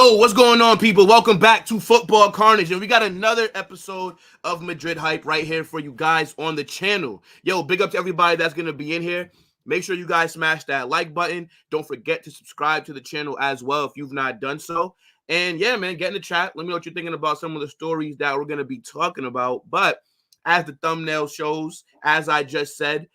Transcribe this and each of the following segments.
Yo, what's going on, people? Welcome back to Football Carnage, and we got another episode of Madrid Hype right here for you guys on the channel. Yo, big up to everybody that's going to be in here. Make sure you guys smash that like button. Don't forget to subscribe to the channel as well if you've not done so. And yeah, man, get in the chat. Let me know what you're thinking about some of the stories that we're going to be talking about. But as the thumbnail shows, as I just said,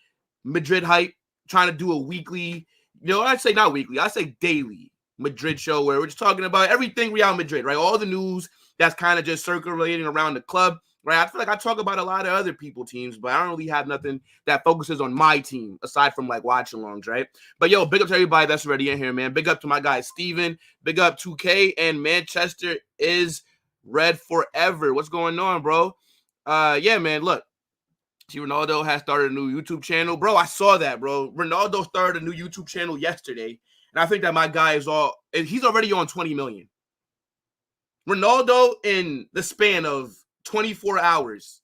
Madrid Hype, trying to do a weekly, I'd say not weekly, I'd say daily Madrid show where we're just talking about everything Real Madrid, right? All the news that's kind of just circulating around the club, right? I feel like I talk about a lot of other teams, but I don't really have nothing that focuses on my team aside from like watch-alongs, right? But yo, big up to everybody that's already in here, man. Big up to my guy Steven. Big up 2K, and Manchester is red forever. What's going on, bro? Yeah, man, look. See, Ronaldo has started a new YouTube channel. Bro, I saw that, bro. Ronaldo started a new YouTube channel yesterday. And I think that my guy he's already on 20 million. Ronaldo, in the span of 24 hours,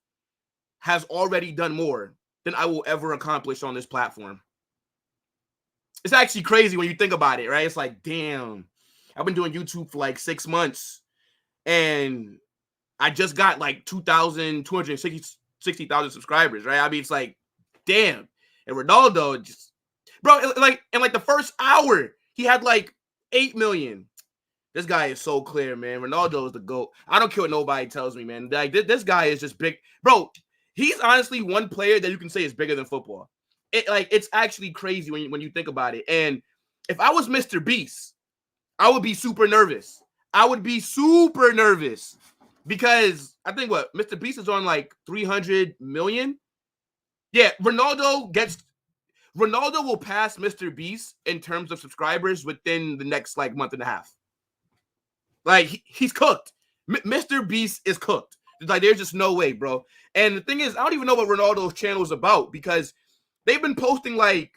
has already done more than I will ever accomplish on this platform. It's actually crazy when you think about it, right? It's like, damn, I've been doing YouTube for like 6 months, and I just got like 260,000 subscribers, right? I mean, it's like, damn. And Ronaldo just, bro, in the first hour, he had like 8 million. This guy is so clear, man. Ronaldo is the GOAT. I don't care what nobody tells me, man. Like, this guy is just big. Bro, he's honestly one player that you can say is bigger than football. It's actually crazy when you think about it. And if I was Mr. Beast, I would be super nervous. I would be super nervous because I think Mr. Beast is on like 300 million. Yeah, Ronaldo will pass Mr. Beast in terms of subscribers within the next like month and a half. Like, he's cooked. Mr. Beast is cooked. Like, there's just no way, bro. And the thing is, I don't even know what Ronaldo's channel is about because they've been posting like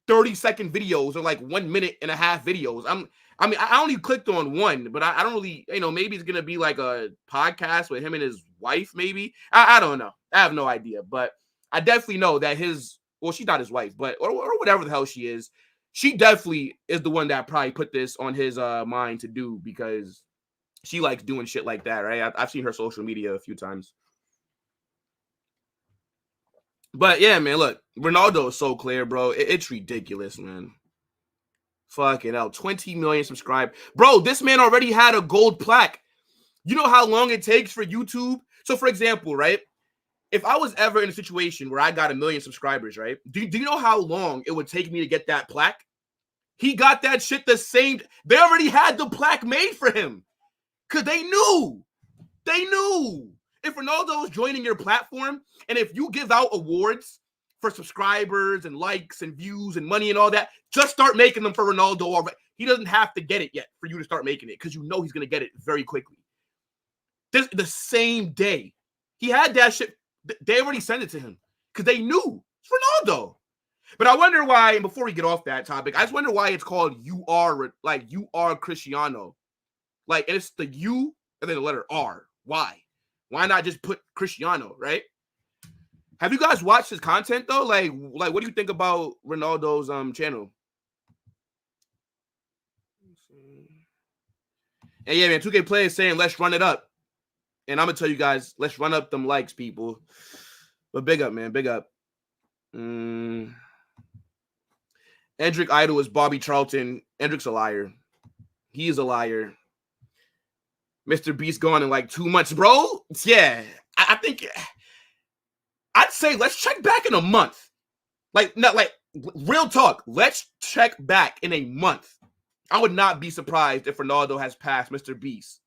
30-second videos or like 1 minute and a half videos. I only clicked on one, but I don't really, maybe it's going to be like a podcast with him and his wife, maybe. I don't know. I have no idea. But I definitely know that she's not his wife, but or whatever the hell she is. She definitely is the one that probably put this on his mind to do because she likes doing shit like that, right? I've seen her social media a few times. But yeah, man, look, Ronaldo is so clear, bro. It's ridiculous, man. Fucking hell, 20 million subscribed. Bro, this man already had a gold plaque. You know how long it takes for YouTube? So, for example, right? If I was ever in a situation where I got 1 million subscribers, right? Do you know how long it would take me to get that plaque? He got that shit the same. They already had the plaque made for him because they knew. They knew. If Ronaldo is joining your platform and if you give out awards for subscribers and likes and views and money and all that, just start making them for Ronaldo already. He doesn't have to get it yet for you to start making it because you know he's going to get it very quickly. The same day. He had that shit. They already sent it to him because they knew it's Ronaldo. But I wonder why, and before we get off that topic, I just wonder why it's called You Are Cristiano. Like, and it's the U and then the letter R. Why? Why not just put Cristiano, right? Have you guys watched his content though? Like what do you think about Ronaldo's channel? And yeah, man, 2K Play is saying let's run it up. And I'm gonna tell you guys, let's run up them likes, people. But big up, man, big up. Endrick Idol is Bobby Charlton. Endrick's a liar. He is a liar. Mr. Beast gone in like 2 months, bro. Yeah, I think I'd say let's check back in a month. Real talk. Let's check back in a month. I would not be surprised if Ronaldo has passed Mr. Beast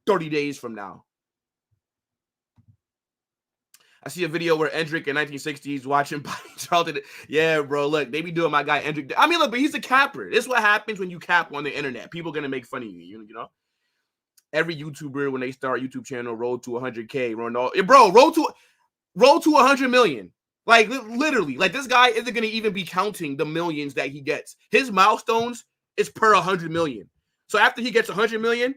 30 days from now. I see a video where Endrick in 1960s watching Bobby Charlton. Yeah, bro, look, they be doing my guy Endrick. I mean, look, but he's a capper. This is what happens when you cap on the internet. People are going to make fun of you, you know? Every YouTuber, when they start a YouTube channel, road to 100K. Ronaldo, bro, road to 100 million. Like, literally. Like, this guy isn't going to even be counting the millions that he gets. His milestones is per 100 million. So after he gets 100 million,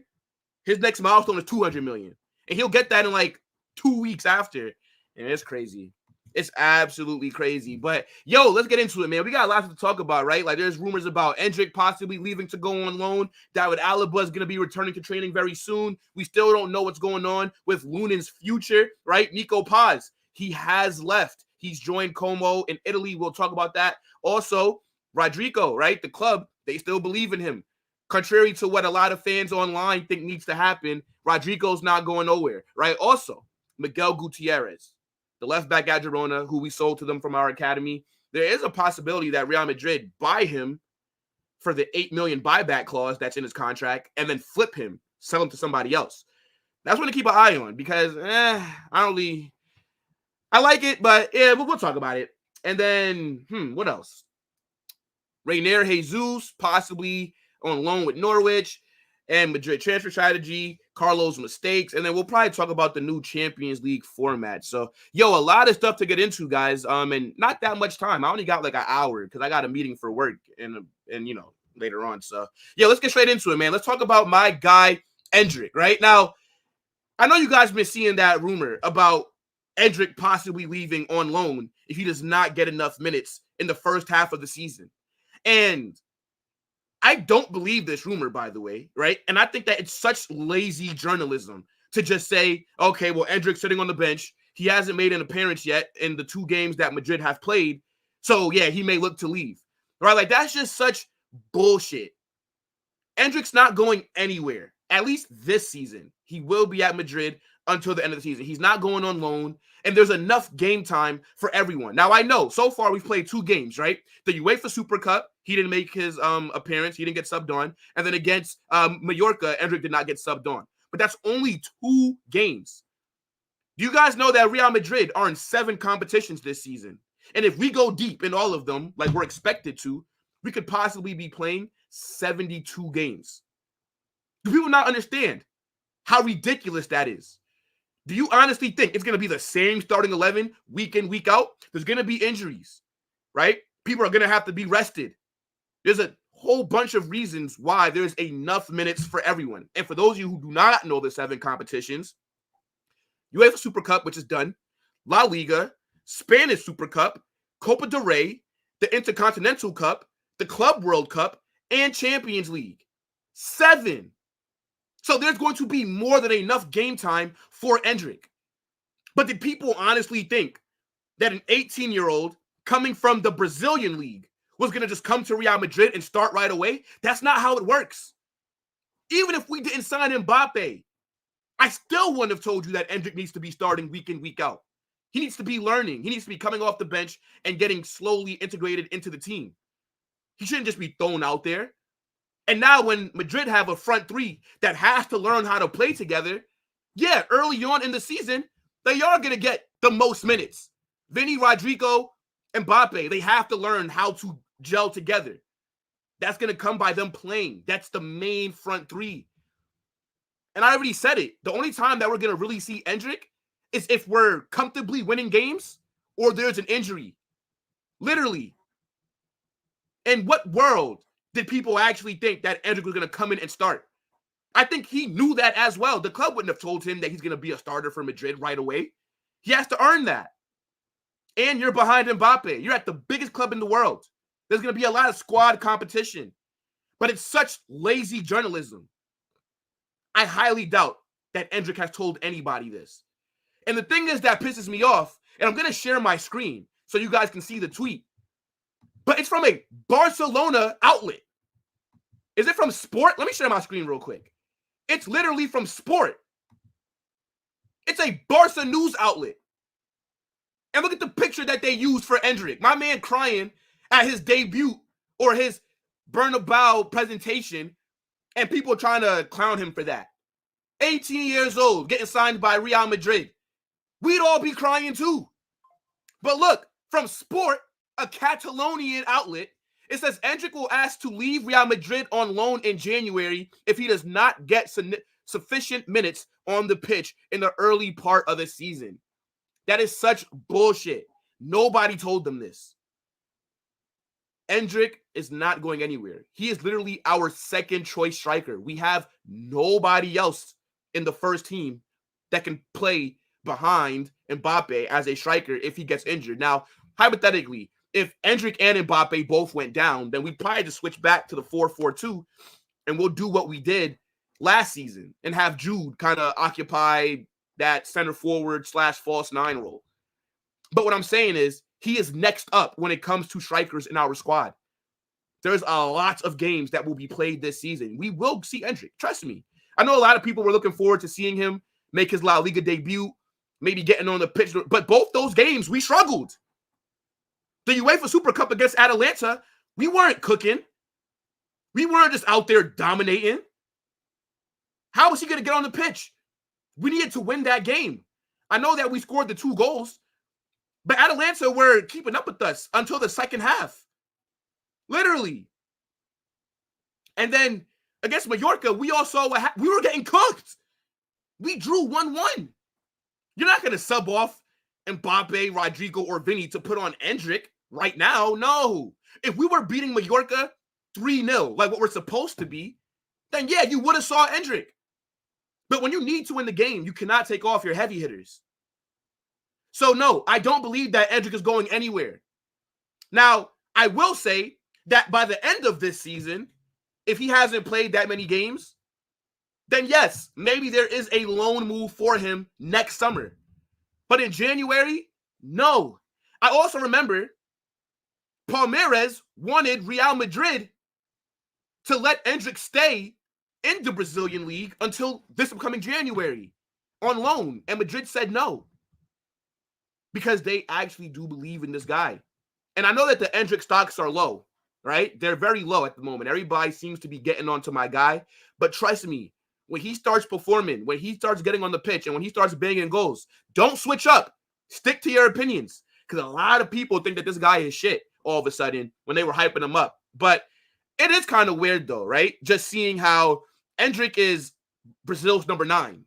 his next milestone is 200 million. And he'll get that in like 2 weeks after. And it's crazy. It's absolutely crazy. But, yo, let's get into it, man. We got lots to talk about, right? Like, there's rumors about Endrick possibly leaving to go on loan. David Alaba is going to be returning to training very soon. We still don't know what's going on with Lunin's future, right? Nico Paz, he has left. He's joined Como in Italy. We'll talk about that. Also, Rodrygo, right? The club, they still believe in him. Contrary to what a lot of fans online think needs to happen, Rodrygo's not going nowhere, right? Also, Miguel Gutierrez, the left back at Girona, who we sold to them from our academy. There is a possibility that Real Madrid buy him for the $8 million buyback clause that's in his contract and then flip him, sell him to somebody else. That's one to keep an eye on because I like it, but yeah, we'll talk about it. And then, what else? Reinier Jesus, possibly on loan with Norwich, and Madrid transfer strategy, Carlo's mistakes, and then we'll probably talk about the new Champions League format. So, yo, a lot of stuff to get into, guys, and not that much time. I only got like an hour because I got a meeting for work and later on. So, yeah, let's get straight into it, man. Let's talk about my guy, Endrick, right? Now, I know you guys have been seeing that rumor about Endrick possibly leaving on loan if he does not get enough minutes in the first half of the season. And I don't believe this rumor, by the way, right? And I think that it's such lazy journalism to just say, okay, well, Endrick's sitting on the bench. He hasn't made an appearance yet in the 2 games that Madrid have played. So, yeah, he may look to leave, right? Like, that's just such bullshit. Endrick's not going anywhere, at least this season. He will be at Madrid until the end of the season. He's not going on loan, and there's enough game time for everyone. Now, I know so far we've played 2 games, right? The UEFA Super Cup, he didn't make his appearance. He didn't get subbed on. And then against Mallorca, Endrick did not get subbed on. But that's only 2 games. Do you guys know that Real Madrid are in 7 competitions this season? And if we go deep in all of them, like we're expected to, we could possibly be playing 72 games. Do people not understand how ridiculous that is? Do you honestly think it's going to be the same starting 11 week in, week out? There's going to be injuries, right? People are going to have to be rested. There's a whole bunch of reasons why there's enough minutes for everyone. And for those of you who do not know the 7 competitions, UEFA Super Cup, which is done, La Liga, Spanish Super Cup, Copa del Rey, the Intercontinental Cup, the Club World Cup, and Champions League. 7. So there's going to be more than enough game time for Endrick. But did people honestly think that an 18-year-old coming from the Brazilian league was going to just come to Real Madrid and start right away? That's not how it works. Even if we didn't sign Mbappe, I still wouldn't have told you that Endrick needs to be starting week in, week out. He needs to be learning. He needs to be coming off the bench and getting slowly integrated into the team. He shouldn't just be thrown out there. And now when Madrid have a front 3 that has to learn how to play together, yeah, early on in the season, they are going to get the most minutes. Vinny, Rodrygo, and Mbappe, they have to learn how to gel together. That's going to come by them playing. That's the main front 3. And I already said it. The only time that we're going to really see Endrick is if we're comfortably winning games or there's an injury. Literally. In what world did people actually think that Endrick was going to come in and start? I think he knew that as well. The club wouldn't have told him that he's going to be a starter for Madrid right away. He has to earn that. And you're behind Mbappe. You're at the biggest club in the world. There's going to be a lot of squad competition. But it's such lazy journalism. I highly doubt that Endrick has told anybody this. And the thing is that pisses me off, and I'm going to share my screen so you guys can see the tweet. But it's from a Barcelona outlet. Is it from Sport? Let me share my screen real quick. It's literally from Sport. It's a Barca news outlet. And look at the picture that they used for Endrick. My man crying at his debut or his Bernabeu presentation, and people trying to clown him for that. 18 years old, getting signed by Real Madrid. We'd all be crying too. But look, from Sport, a Catalonian outlet, it says Endrick will ask to leave Real Madrid on loan in January if he does not get sufficient minutes on the pitch in the early part of the season. That is such bullshit. Nobody told them this. Endrick is not going anywhere. He is literally our second choice striker. We have nobody else in the first team that can play behind Mbappe as a striker if he gets injured. Now, hypothetically, if Endrick and Mbappe both went down, then we probably just switch back to the 4-4-2 and we'll do what we did last season and have Jude kind of occupy that center forward / false nine role. But what I'm saying is he is next up when it comes to strikers in our squad. There's a lot of games that will be played this season. We will see Endrick. Trust me. I know a lot of people were looking forward to seeing him make his La Liga debut, maybe getting on the pitch. But both those games, we struggled. The UEFA Super Cup against Atalanta, we weren't cooking. We weren't just out there dominating. How was he going to get on the pitch? We needed to win that game. I know that we scored the 2 goals, but Atalanta were keeping up with us until the second half. Literally. And then against Mallorca, we all saw we were getting cooked. We drew 1-1. You're not going to sub off Mbappe, Rodrygo, or Vinny to put on Endrick right now. No. If we were beating Mallorca 3-0, like what we're supposed to be, then yeah, you would have saw Endrick. But when you need to win the game, you cannot take off your heavy hitters. So no, I don't believe that Endrick is going anywhere. Now, I will say that by the end of this season, if he hasn't played that many games, then yes, maybe there is a loan move for him next summer. But in January, no. I also remember Palmeiras wanted Real Madrid to let Endrick stay in the Brazilian league until this upcoming January on loan. And Madrid said no. Because they actually do believe in this guy. And I know that the Endrick stocks are low, right? They're very low at the moment. Everybody seems to be getting onto my guy. But trust me, when he starts performing, when he starts getting on the pitch, and when he starts banging goals, don't switch up. Stick to your opinions. Because a lot of people think that this guy is shit all of a sudden when they were hyping him up. But it is kind of weird though, right? Just seeing how Endrick is Brazil's number 9.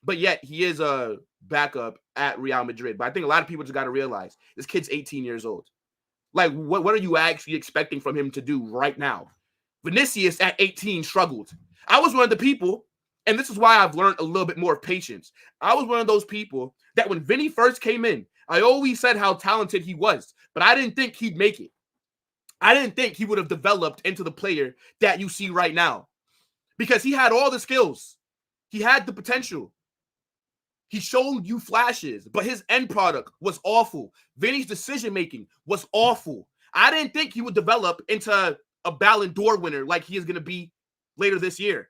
But yet he is a backup at Real Madrid. But I think a lot of people just got to realize this kid's 18 years old. Like, what are you actually expecting from him to do right now? Vinicius at 18 struggled. I was one of the people, and this is why I've learned a little bit more patience. I was one of those people that when Vinny first came in, I always said how talented he was, but I didn't think he'd make it. I didn't think he would have developed into the player that you see right now because he had all the skills. He had the potential. He showed you flashes, but his end product was awful. Vinny's decision-making was awful. I didn't think he would develop into a Ballon d'Or winner like he is going to be later this year.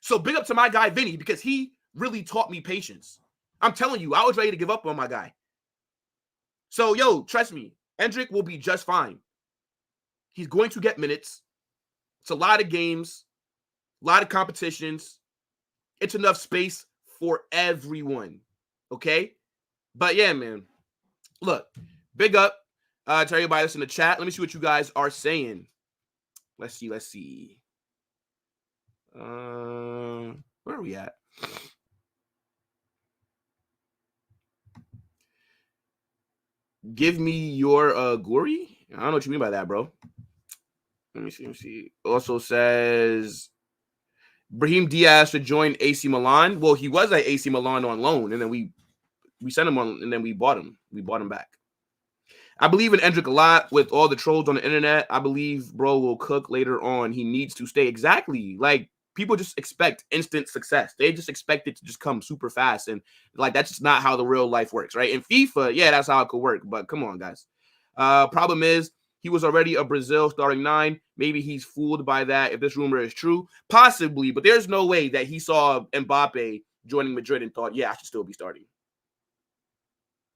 So big up to my guy, Vinny, because he really taught me patience. I'm telling you, I was ready to give up on my guy. So, yo, trust me, Endrick will be just fine. He's going to get minutes. It's a lot of games, a lot of competitions. It's enough space for everyone, okay? But yeah, man, look, big up to everybody that's in the chat. Let me see what you guys are saying. Let's see. Where are we at? Give me your glory? I don't know what you mean by that, bro. Let me see. Also says Brahim Diaz should join AC Milan. Well, he was at AC Milan on loan, and then we sent him on, and then we bought him. We bought him back. I believe in Endrick a lot with all the trolls on the internet. I believe bro will cook later on. He needs to stay. Exactly. Like, people just expect instant success. They just expect it to just come super fast. And, like, that's just not how the real life works, right? In FIFA, yeah, that's how it could work. But come on, guys. Problem is, he was already a Brazil starting 9. Maybe he's fooled by that if this rumor is true. Possibly, but there's no way that he saw Mbappe joining Madrid and thought, yeah, I should still be starting.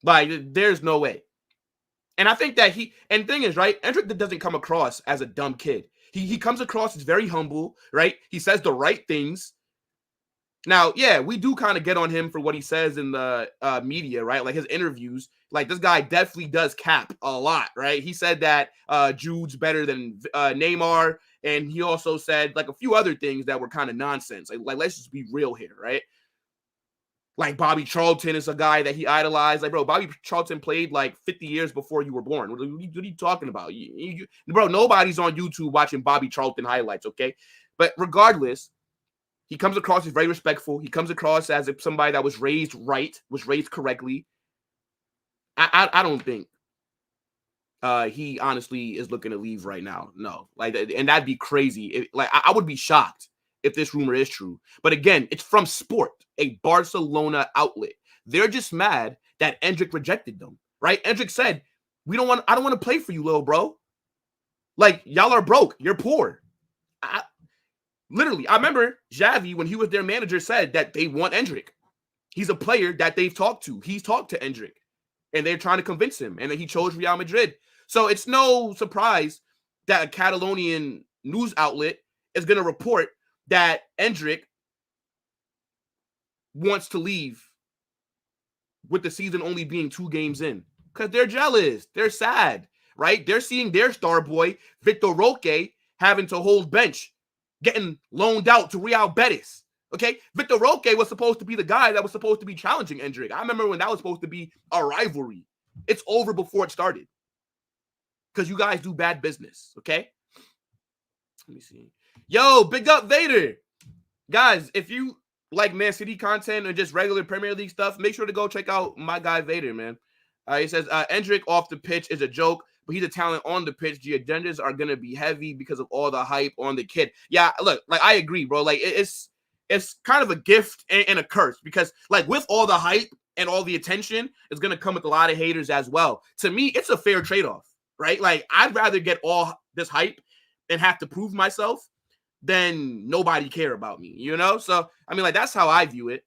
Like, there's no way. And I think that and the thing is, right, Endrick doesn't come across as a dumb kid. He comes across as very humble, right? He says the right things. Now, yeah, we do kind of get on him for what he says in the media, right? Like his interviews. Like, this guy definitely does cap a lot, right? He said that Jude's better than Neymar, and he also said like a few other things that were kind of nonsense. Like, let's just be real here, right? Like, Bobby Charlton is a guy that he idolized. Like, bro, Bobby Charlton played like 50 years before you were born. What are you talking about? Bro, nobody's on YouTube watching Bobby Charlton highlights, okay? But regardless, He comes across as very respectful. He comes across as if somebody that was raised right, was raised correctly. I don't think he honestly is looking to leave right now. No, like, and that'd be crazy. I would be shocked if this rumor is true. But again, it's from Sport, a Barcelona outlet. They're just mad that Endrick rejected them, right? Endrick said, I don't want to play for you, little bro. Like, y'all are broke. You're poor. I remember Xavi, when he was their manager, said that they want Endrick. He's a player that they've talked to. He's talked to Endrick, and they're trying to convince him, and then he chose Real Madrid. So it's no surprise that a Catalonian news outlet is going to report that Endrick wants to leave with the season only being 2 games in, because they're jealous. They're sad, right? They're seeing their star boy, Victor Roque, having to hold bench, getting loaned out to Real Betis. Okay, Victor Roque was supposed to be the guy that was supposed to be challenging Endrick. I remember when that was supposed to be a rivalry. It's over before it started, because you guys do bad business, okay? Let me see. Yo, big up Vader. Guys, if you like Man City content or just regular Premier League stuff, make sure to go check out my guy Vader, man. He says, Endrick off the pitch is a joke, but he's a talent on the pitch. The agendas are going to be heavy because of all the hype on the kid. Yeah, look, like, I agree, bro. Like, it's kind of a gift and a curse, because, like, with all the hype and all the attention, it's going to come with a lot of haters as well. To me, it's a fair trade-off, right? Like, I'd rather get all this hype and have to prove myself than nobody care about me, you know? So, I mean, like, that's how I view it.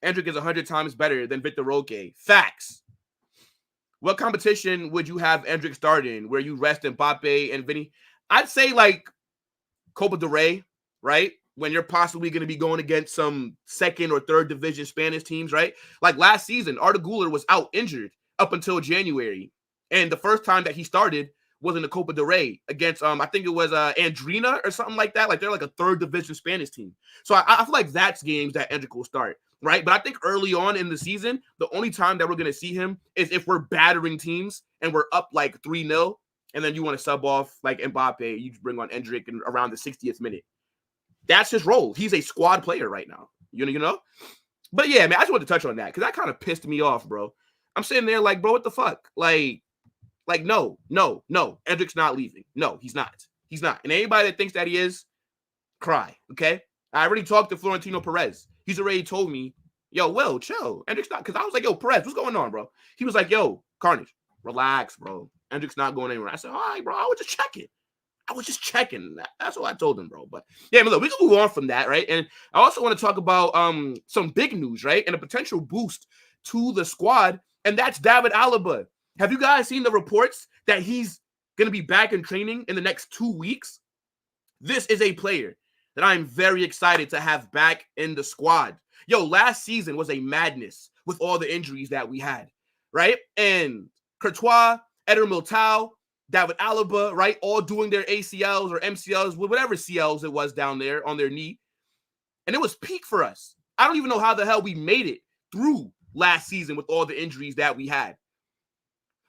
Endrick is 100 times better than Victor Roque. Facts. What competition would you have Endrick start in, where you rest Mbappe and Vinny? I'd say, like, Copa del Rey, right? When you're possibly going to be going against some 2nd or 3rd division Spanish teams, right? Like last season, Arda Güler was out injured up until January. And the first time that he started was in the Copa del Rey against, I think it was Andrina or something like that. Like, they're like a 3rd division Spanish team. So I feel like that's games that Endrick will start, right? But I think early on in the season, the only time that we're going to see him is if we're battering teams and we're up like 3-0, and then you want to sub off like Mbappe, you bring on Endrick in around the 60th minute. That's his role. He's a squad player right now, you know? But yeah, man, I just wanted to touch on that because that kind of pissed me off, bro. I'm sitting there like, bro, what the fuck? Like, no. Endrick's not leaving. No, he's not. He's not. And anybody that thinks that he is, cry, okay? I already talked to Florentino Perez. He's already told me, yo, Will, chill. Endrick's not, because I was like, yo, Perez, what's going on, bro? He was like, yo, Carnage, relax, bro. Endrick's not going anywhere. I said, all right, bro, I was just checking. That's what I told him, bro. But yeah, but look, we can move on from that, right? And I also want to talk about some big news, right? And a potential boost to the squad, and that's David Alaba. Have you guys seen the reports that he's going to be back in training in the next 2 weeks? This is a player that I'm very excited to have back in the squad. Yo, last season was a madness with all the injuries that we had, right? And Courtois, Eder Militao, David Alaba, right? All doing their ACLs or MCLs, whatever CLs it was down there on their knee. And it was peak for us. I don't even know how the hell we made it through last season with all the injuries that we had.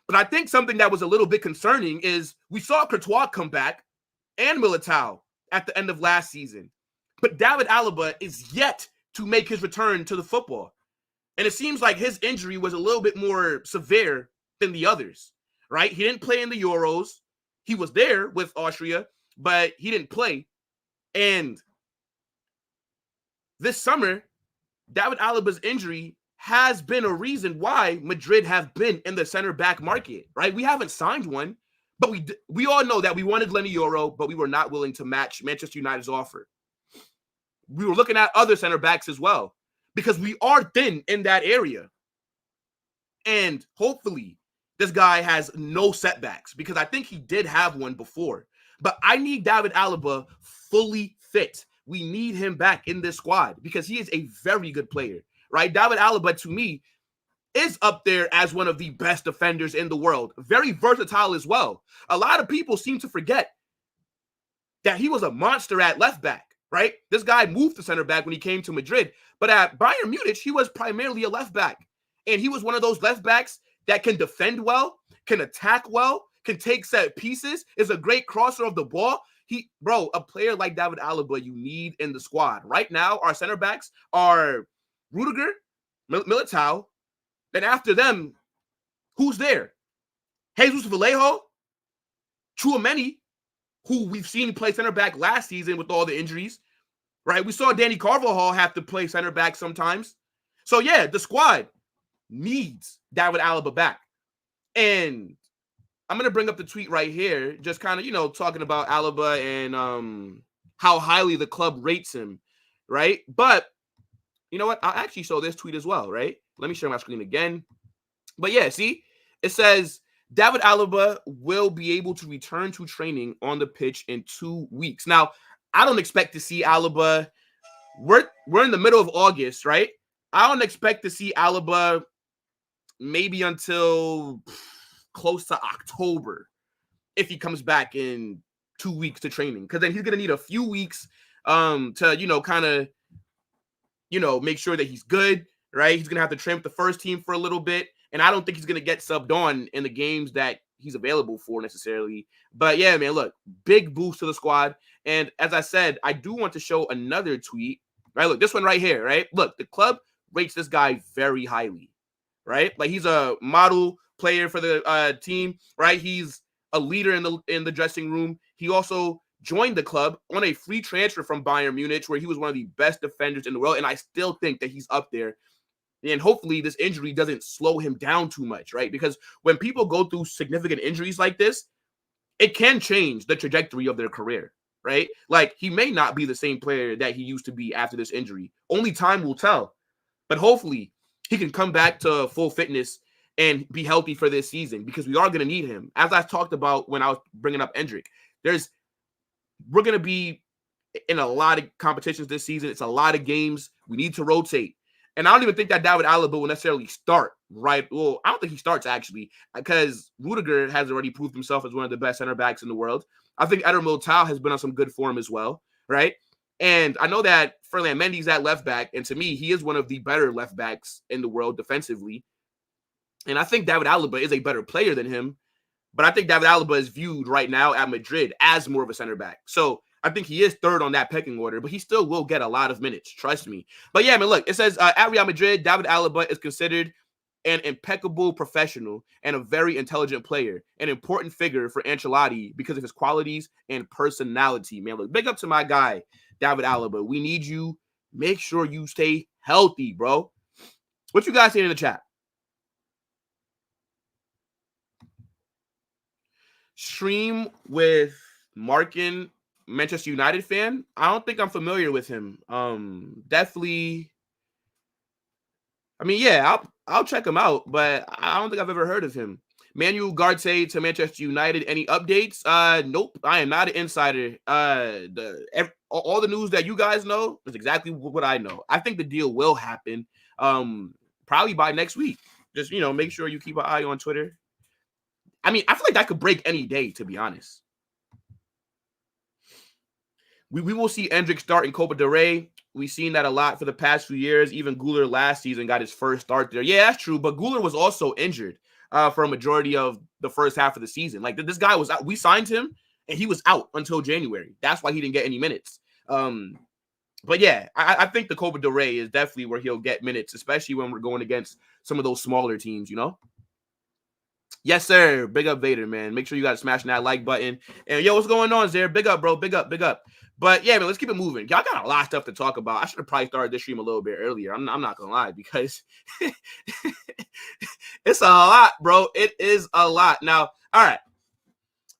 But I think something that was a little bit concerning is we saw Courtois come back and Militao at the end of last season. But David Alaba is yet to make his return to the football. And it seems like his injury was a little bit more severe than the others, right? He didn't play in the Euros. He was there with Austria, but he didn't play. And this summer, David Alaba's injury has been a reason why Madrid have been in the center back market, right? We haven't signed one, but we all know that we wanted Lenny Euro, but we were not willing to match Manchester United's offer. We were looking at other center backs as well, because we are thin in that area. And hopefully this guy has no setbacks, because I think he did have one before. But I need David Alaba fully fit. We need him back in this squad because he is a very good player, right? David Alaba, to me, is up there as one of the best defenders in the world. Very versatile as well. A lot of people seem to forget that he was a monster at left back, right? This guy moved to center back when he came to Madrid. But at Bayern Munich, he was primarily a left back. And he was one of those left backs that can defend well, can attack well, can take set pieces, is a great crosser of the ball. A player like David Alaba you need in the squad. Right now, our center backs are Rudiger, Militao. Then after them, who's there? Jesus Vallejo, Tchouaméni, who we've seen play center back last season with all the injuries, right? We saw Danny Carvajal have to play center back sometimes. So, yeah, the squad needs David Alaba back. And I'm going to bring up the tweet right here, just kind of, talking about Alaba and how highly the club rates him, right? But you know what? I'll actually show this tweet as well, right? Let me share my screen again. But yeah, see, it says David Alaba will be able to return to training on the pitch in 2 weeks. Now, I don't expect to see Alaba. We're in the middle of August, right? I don't expect to see Alaba maybe until close to October if he comes back in 2 weeks to training, because then he's going to need a few weeks to, kind of, make sure that he's good, right? He's going to have to train with the first team for a little bit. And I don't think he's going to get subbed on in the games that he's available for necessarily. But yeah, man, look, big boost to the squad. And as I said, I do want to show another tweet, right? Look, this one right here, right? Look, the club rates this guy very highly, right? Like, he's a model player for the team, right? He's a leader in the dressing room. He also joined the club on a free transfer from Bayern Munich, where he was one of the best defenders in the world. And I still think that he's up there. And hopefully this injury doesn't slow him down too much, right? Because when people go through significant injuries like this, it can change the trajectory of their career, right? Like, he may not be the same player that he used to be after this injury. Only time will tell. But hopefully he can come back to full fitness and be healthy for this season, because we are going to need him. As I talked about when I was bringing up Endrick, we're going to be in a lot of competitions this season. It's a lot of games. We need to rotate. And I don't even think that David Alaba will necessarily start, right? Well, I don't think he starts, actually, because Rudiger has already proved himself as one of the best center backs in the world. I think Eder Militao has been on some good form as well, right? And I know that Ferland Mendy's at left back, and to me, he is one of the better left backs in the world defensively. And I think David Alaba is a better player than him, but I think David Alaba is viewed right now at Madrid as more of a center back. So I think he is third on that pecking order, but he still will get a lot of minutes. Trust me. But yeah, man, look, it says at Real Madrid, David Alaba is considered an impeccable professional and a very intelligent player, an important figure for Ancelotti because of his qualities and personality. Man, look, big up to my guy, David Alaba. We need you. Make sure you stay healthy, bro. What you guys saying in the chat? Stream with Markin, Manchester United fan. I don't think I'm familiar with him. Definitely. I mean, yeah, I'll check him out, but I don't think I've ever heard of him. Manuel Ugarte to Manchester United. Any updates? Nope. I am not an insider. All the news that you guys know is exactly what I know. I think the deal will happen. Probably by next week. Just make sure you keep an eye on Twitter. I mean, I feel like that could break any day, to be honest. We will see Endrick start in Copa del Rey. We've seen that a lot for the past few years. Even Güler last season got his first start there. Yeah, that's true. But Güler was also injured for a majority of the first half of the season. Like, this guy was out. We signed him, and he was out until January. That's why he didn't get any minutes. But yeah, I think the Copa del Rey is definitely where he'll get minutes, especially when we're going against some of those smaller teams, Yes, sir. Big up Vader, man. Make sure you guys smashing that like button. And yo, what's going on, Zare? Big up, bro. Big up, big up. But yeah, man, let's keep it moving. Y'all got a lot of stuff to talk about. I should have probably started this stream a little bit earlier. I'm not gonna lie, because it's a lot, bro. It is a lot. Now, all right,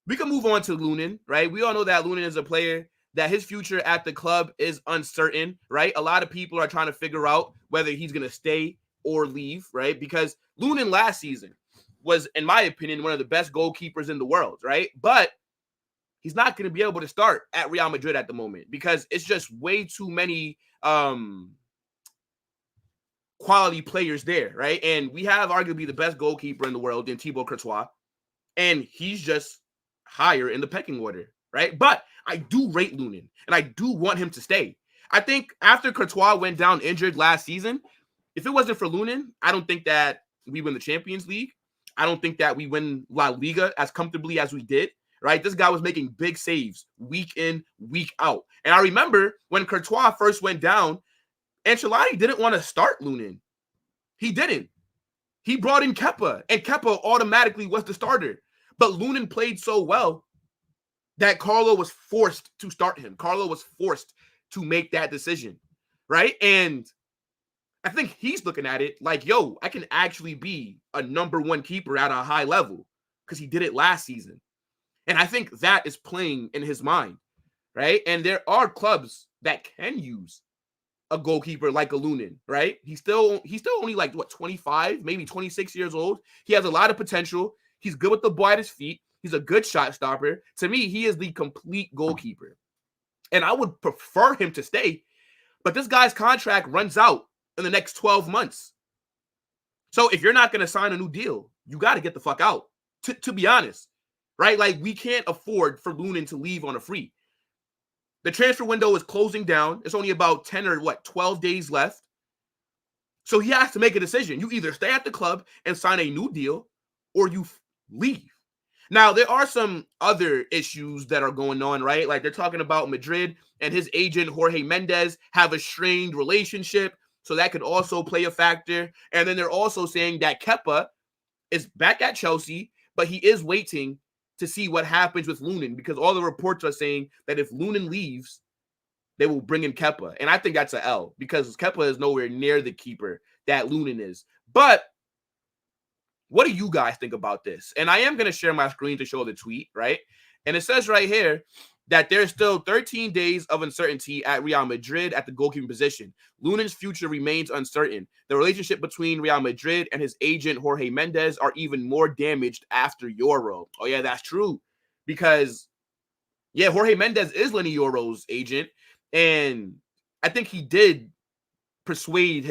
we can move on to Lunin, right? We all know that Lunin is a player that his future at the club is uncertain, right? A lot of people are trying to figure out whether he's gonna stay or leave, right? Because Lunin last season was, in my opinion, one of the best goalkeepers in the world, right? But he's not going to be able to start at Real Madrid at the moment because it's just way too many quality players there, right? And we have arguably the best goalkeeper in the world in Thibaut Courtois, and he's just higher in the pecking order, right? But I do rate Lunin, and I do want him to stay. I think after Courtois went down injured last season, if it wasn't for Lunin, I don't think that we win the Champions League. I don't think that we win La Liga as comfortably as we did. right? This guy was making big saves week in, week out. And I remember when Courtois first went down, Ancelotti didn't want to start Lunin. He didn't. He brought in Kepa, and Kepa automatically was the starter. But Lunin played so well that Carlo was forced to start him. Carlo was forced to make that decision, right? And I think he's looking at it like, yo, I can actually be a number one keeper at a high level because he did it last season. And I think that is playing in his mind, right? And there are clubs that can use a goalkeeper like a Lunin, right? He's still only like, what, 25, maybe 26 years old. He has a lot of potential. He's good with the ball at his feet. He's a good shot stopper. To me, he is the complete goalkeeper. And I would prefer him to stay, but this guy's contract runs out in the next 12 months. So if you're not going to sign a new deal, you got to get the fuck out, to be honest, right? Like, we can't afford for Lunin to leave on a free. The transfer window is closing down. It's only about 10 or 12 days left. So he has to make a decision. You either stay at the club and sign a new deal or you leave. Now, there are some other issues that are going on, right? Like, they're talking about Madrid and his agent, Jorge Mendes, have a strained relationship. So that could also play a factor. And then they're also saying that Kepa is back at Chelsea, but he is waiting to see what happens with Lunin, because all the reports are saying that if Lunin leaves, they will bring in Kepa. And I think that's an L, because Kepa is nowhere near the keeper that Lunin is. But what do you guys think about this? And I am going to share my screen to show the tweet, right? And it says right here that there's still 13 days of uncertainty at Real Madrid at the goalkeeping position. Lunin's future remains uncertain. The relationship between Real Madrid and his agent, Jorge Mendes, are even more damaged after Euro. Oh, yeah, that's true. Because, yeah, Jorge Mendes is Lenny Euro's agent. And I think he did persuade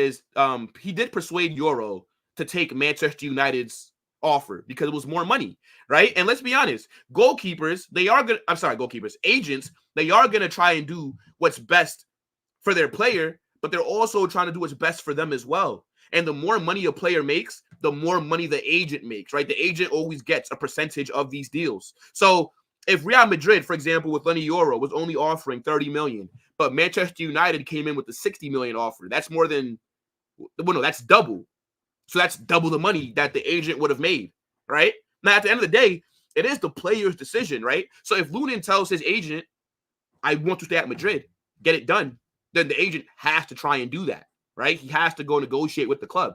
Euro to take Manchester United's offer because it was more money, right? And let's be honest, agents, they are going to try and do what's best for their player, but they're also trying to do what's best for them as well. And the more money a player makes, the more money the agent makes, right? The agent always gets a percentage of these deals. So if Real Madrid, for example, with Lenny Euro was only offering 30 million, but Manchester United came in with the 60 million offer, that's more than, that's double. So that's double the money that the agent would have made, right? Now, at the end of the day, it is the player's decision, right? So if Lunin tells his agent, I want to stay at Madrid, get it done, then the agent has to try and do that, right? He has to go negotiate with the club.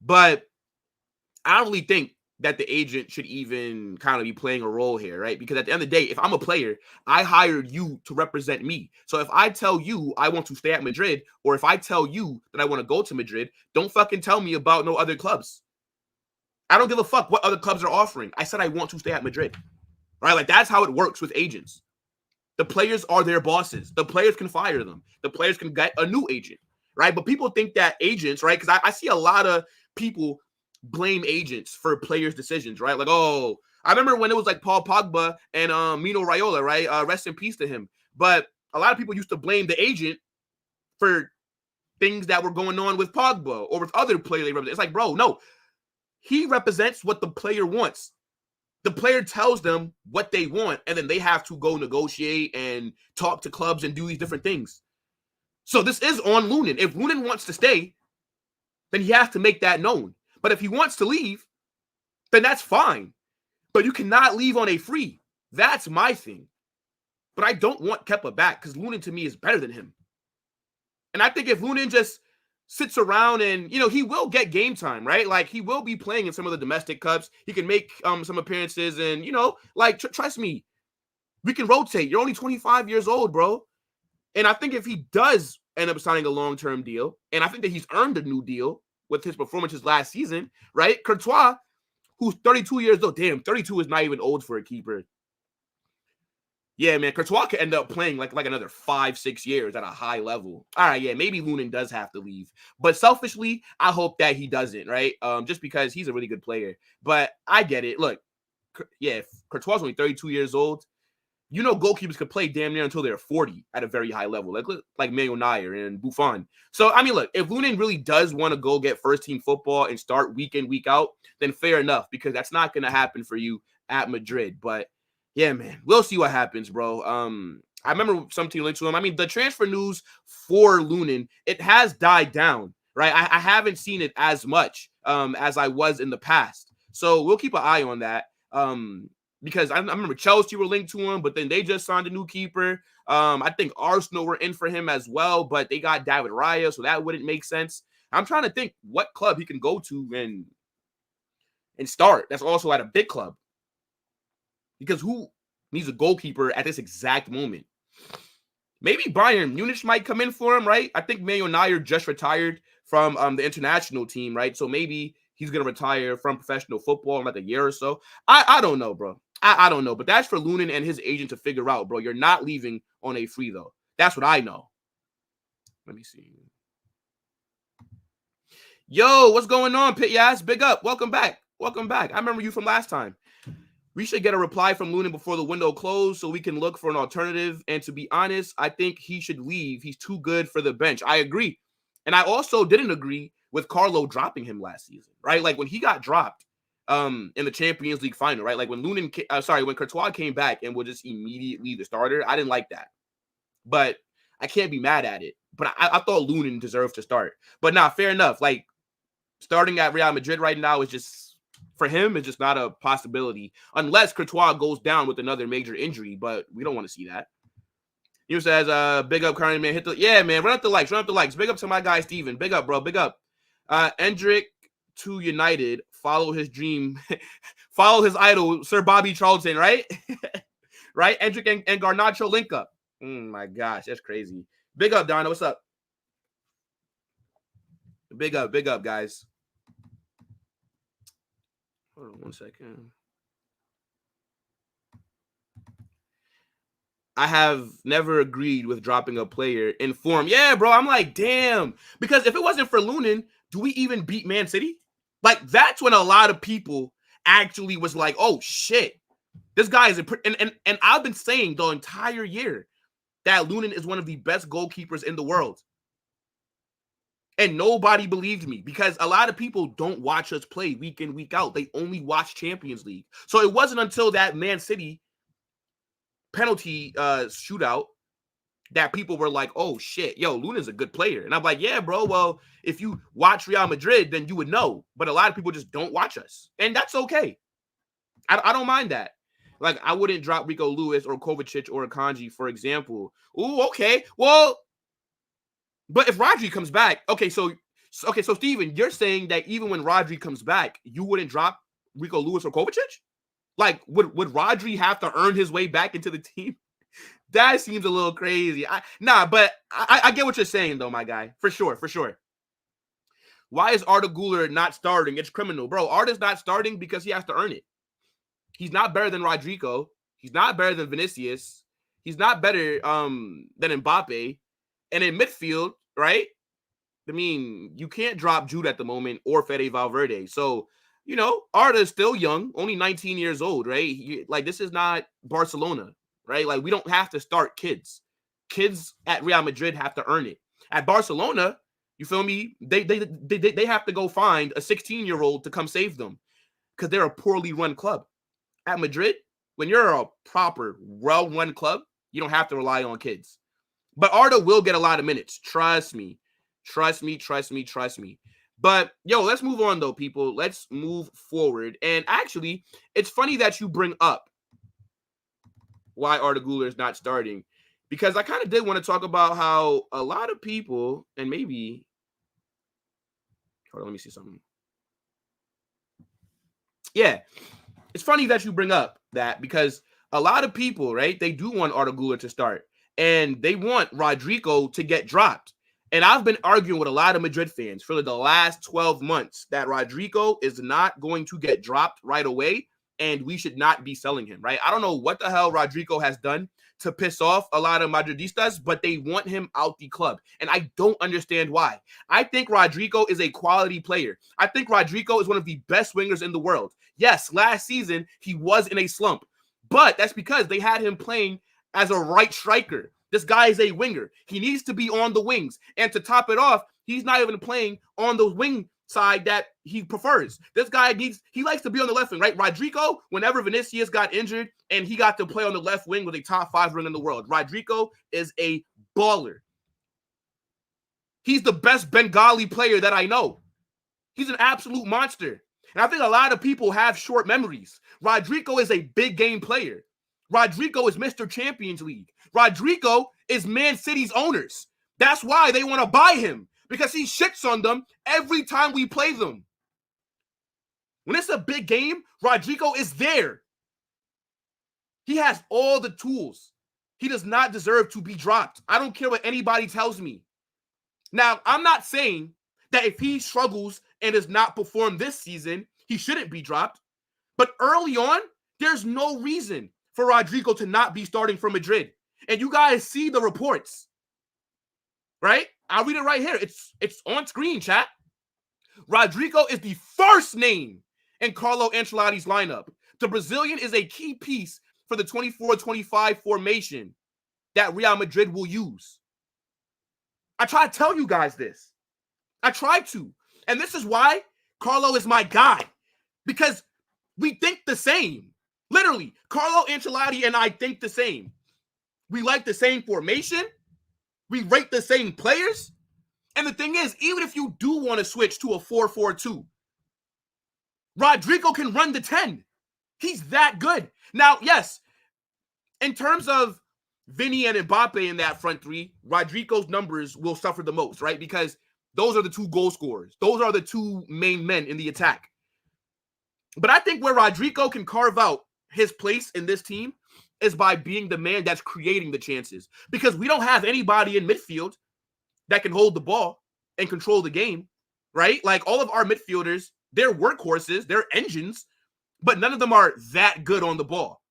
But I don't really think that the agent should even kind of be playing a role here, right? Because at the end of the day, if I'm a player, I hired you to represent me. So if I tell you I want to stay at Madrid, or if I tell you that I want to go to Madrid, don't fucking tell me about no other clubs. I don't give a fuck what other clubs are offering. I said I want to stay at Madrid, right? Like, that's how it works with agents. The players are their bosses. The players can fire them. The players can get a new agent, right? But people think that agents, right? Because I see a lot of people blame agents for players' decisions, right? Like, oh, I remember when it was like Paul Pogba and Mino Raiola, right? Rest in peace to him. But a lot of people used to blame the agent for things that were going on with Pogba or with other players they represent. It's like, bro, no. He represents what the player wants. The player tells them what they want, and then they have to go negotiate and talk to clubs and do these different things. So this is on Lunin. If Lunin wants to stay, then he has to make that known. But if he wants to leave, then that's fine. But you cannot leave on a free. That's my thing. But I don't want Kepa back because Lunin to me is better than him. And I think if Lunin just sits around and, he will get game time, right? Like, he will be playing in some of the domestic cups. He can make some appearances and, trust me, we can rotate. You're only 25 years old, bro. And I think if he does end up signing a long-term deal, and I think that he's earned a new deal with his performances last season, right? Courtois, who's 32 years old. Damn, 32 is not even old for a keeper. Yeah, man, Courtois could end up playing like another 5-6 years at a high level. All right, yeah, maybe Lunin does have to leave. But selfishly, I hope that he doesn't, right? Just because he's a really good player. But I get it. Look, yeah, Courtois is only 32 years old. Goalkeepers could play damn near until they're 40 at a very high level, like Manuel Neuer and Buffon. So, I mean, look, if Lunin really does want to go get first-team football and start week in, week out, then fair enough, because that's not going to happen for you at Madrid. But yeah, man, we'll see what happens, bro. I remember some team linked to him. I mean, the transfer news for Lunin, it has died down, right? I haven't seen it as much as I was in the past. So we'll keep an eye on that. Because I remember Chelsea were linked to him, but then they just signed a new keeper. I think Arsenal were in for him as well, but they got David Raya, so that wouldn't make sense. I'm trying to think what club he can go to and start. That's also at a big club. Because who needs a goalkeeper at this exact moment? Maybe Bayern Munich might come in for him, right? I think Manuel Neuer just retired from the international team, right? So maybe he's going to retire from professional football in like a year or so. I don't know, bro. I don't know. But that's for Lunin and his agent to figure out, bro. You're not leaving on a free, though. That's what I know. Let me see. Yo, what's going on, Pit Yas? Big up. Welcome back. Welcome back. I remember you from last time. We should get a reply from Lunin before the window closed so we can look for an alternative. And to be honest, I think he should leave. He's too good for the bench. I agree. And I also didn't agree with Carlo dropping him last season, right? Like when he got dropped in the Champions League final, right? Like when when Courtois came back and was just immediately the starter, I didn't like that. But I can't be mad at it. But I thought Lunin deserved to start. But nah, fair enough. Like starting at Real Madrid right now is just, for him, it's just not a possibility unless Courtois goes down with another major injury, but we don't want to see that. You says, big up, Carney, man. Man, run up the likes. Big up to my guy, Steven. Big up, bro. Big up. Endrick to United. Follow his dream. Follow his idol, Sir Bobby Charlton, right? Right? Endrick and Garnacho link up. My gosh, that's crazy. Big up, Donna. What's up? Big up, guys. Hold on 1 second. I have never agreed with dropping a player in form. Yeah, bro. I'm like, damn. Because if it wasn't for Lunin, do we even beat Man City? Like, that's when a lot of people actually was like, oh, shit. This guy is and I've been saying the entire year that Lunin is one of the best goalkeepers in the world. And nobody believed me because a lot of people don't watch us play week in, week out. They only watch Champions League. So it wasn't until that Man City penalty shootout that people were like, oh, shit, yo, Lunin's a good player. And I'm like, yeah, bro, well, if you watch Real Madrid, then you would know. But a lot of people just don't watch us. And that's okay. I don't mind that. Like, I wouldn't drop Rico Lewis or Kovacic or Akanji, for example. Ooh, okay. Well, but if Rodri comes back, okay, so Steven, you're saying that even when Rodri comes back, you wouldn't drop Rico Lewis or Kovacic? Like, would Rodri have to earn his way back into the team? That seems a little crazy. But I get what you're saying, though, my guy. For sure. Why is Arda Güler not starting? It's criminal. Bro, Arda's not starting because he has to earn it. He's not better than Rodrygo. He's not better than Vinicius. He's not better than Mbappe. And in midfield, right? I mean, you can't drop Jude at the moment or Fede Valverde. So, Arda is still young, only 19 years old, right? This is not Barcelona, right? Like, we don't have to start kids. Kids at Real Madrid have to earn it. At Barcelona, you feel me? They have to go find a 16-year-old to come save them because they're a poorly run club. At Madrid, when you're a proper, well-run club, you don't have to rely on kids. But Arda will get a lot of minutes. Trust me. But, let's move on, though, people. Let's move forward. And actually, it's funny that you bring up why Arda Güler is not starting. Because I kind of did want to talk about how a lot of people, and maybe... Hold on, let me see something. Yeah. It's funny that you bring up that because a lot of people, right, they do want Arda Güler to start. And they want Rodrygo to get dropped. And I've been arguing with a lot of Madrid fans for the last 12 months that Rodrygo is not going to get dropped right away, and we should not be selling him, right? I don't know what the hell Rodrygo has done to piss off a lot of Madridistas, but they want him out the club. And I don't understand why. I think Rodrygo is a quality player. I think Rodrygo is one of the best wingers in the world. Yes, last season he was in a slump, but that's because they had him playing as a right striker. This guy is a winger. He needs to be on the wings. And to top it off, he's not even playing on the wing side that he prefers. This guy he likes to be on the left wing, right? Rodrygo, whenever Vinicius got injured and he got to play on the left wing, with a top 5 ring in the world. Rodrygo is a baller. He's the best Bengali player that I know. He's an absolute monster. And I think a lot of people have short memories. Rodrygo is a big game player. Rodrygo is Mr. Champions League. Rodrygo is Man City's owners. That's why they want to buy him, because he shits on them every time we play them. When it's a big game, Rodrygo is there. He has all the tools. He does not deserve to be dropped. I don't care what anybody tells me. Now, I'm not saying that if he struggles and does not perform this season, he shouldn't be dropped. But early on, there's no reason for Rodrygo to not be starting for Madrid. And you guys see the reports, right? I'll read it right here. It's on screen, chat. Rodrygo is the first name in Carlo Ancelotti's lineup. The Brazilian is a key piece for the 24-25 formation that Real Madrid will use. I try to tell you guys this. I try to. And this is why Carlo is my guy. Because we think the same. Literally, Carlo Ancelotti and I think the same. We like the same formation. We rate the same players. And the thing is, even if you do want to switch to a 4-4-2, Rodrygo can run the 10. He's that good. Now, yes, in terms of Vinny and Mbappe in that front three, Rodrygo's numbers will suffer the most, right? Because those are the two goal scorers. Those are the two main men in the attack. But I think where Rodrygo can carve out his place in this team is by being the man that's creating the chances. Because we don't have anybody in midfield that can hold the ball and control the game, right? Like, all of our midfielders, they're workhorses, they're engines, but none of them are that good on the ball.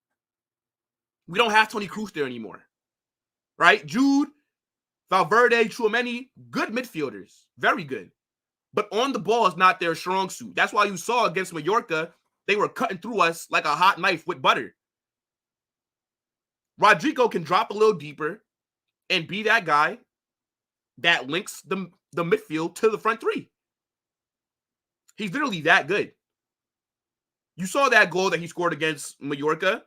We don't have Toni Kroos there anymore, right? Jude, Valverde, Tchouaméni, good midfielders, very good. But on the ball is not their strong suit. That's why you saw against Mallorca, they were cutting through us like a hot knife with butter. Rodrygo can drop a little deeper and be that guy that links the midfield to the front three. He's literally that good. You saw that goal that he scored against Mallorca.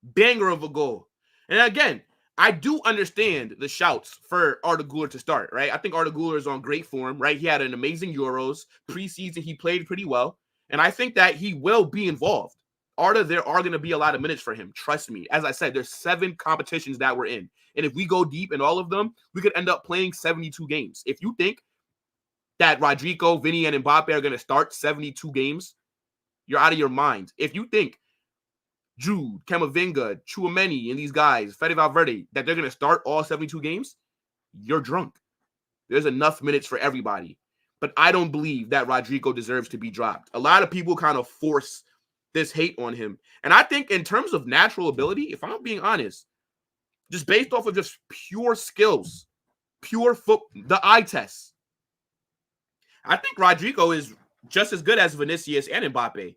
Banger of a goal. And again, I do understand the shouts for Arda Güler to start, right? I think Arda Güler is on great form, right? He had an amazing Euros. Preseason, he played pretty well. And I think that he will be involved. Arda, there are going to be a lot of minutes for him. Trust me. As I said, there's 7 competitions that we're in. And if we go deep in all of them, we could end up playing 72 games. If you think that Rodrygo, Vinny, and Mbappe are going to start 72 games, you're out of your mind. If you think Jude, Camavinga, Tchouaméni, and these guys, Fede Valverde, that they're going to start all 72 games, you're drunk. There's enough minutes for everybody. But I don't believe that Rodrygo deserves to be dropped. A lot of people kind of force this hate on him. And I think in terms of natural ability, if I'm being honest, just based off of just pure skills, pure the eye test, I think Rodrygo is just as good as Vinicius and Mbappe.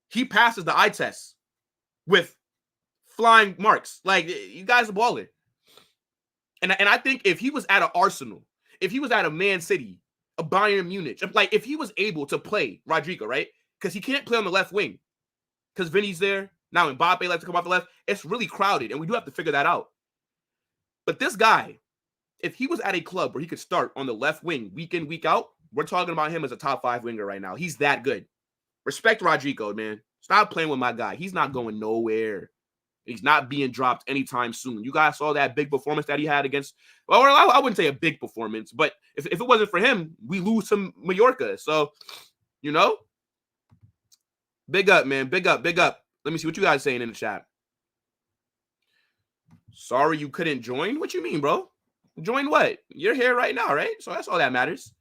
He passes the eye test with flying marks. Like, you guys are balling. And I think if he was at an Arsenal, if he was at a Man City, a Bayern Munich, like if he was able to play Rodrygo, right? Because he can't play on the left wing because Vinny's there. Now Mbappe likes to come off the left. It's really crowded, and we do have to figure that out. But this guy, if he was at a club where he could start on the left wing week in, week out, we're talking about him as a top 5 winger right now. He's that good. Respect Rodrygo, man. Stop playing with my guy. He's not going nowhere. He's not being dropped anytime soon. You guys saw that big performance that he had against, well, I wouldn't say a big performance, but if it wasn't for him, we lose to Mallorca. So, you know, big up, man. Big up, big up. Let me see what you guys saying in the chat. Sorry you couldn't join? What you mean, bro? Join what? You're here right now, right? So that's all that matters.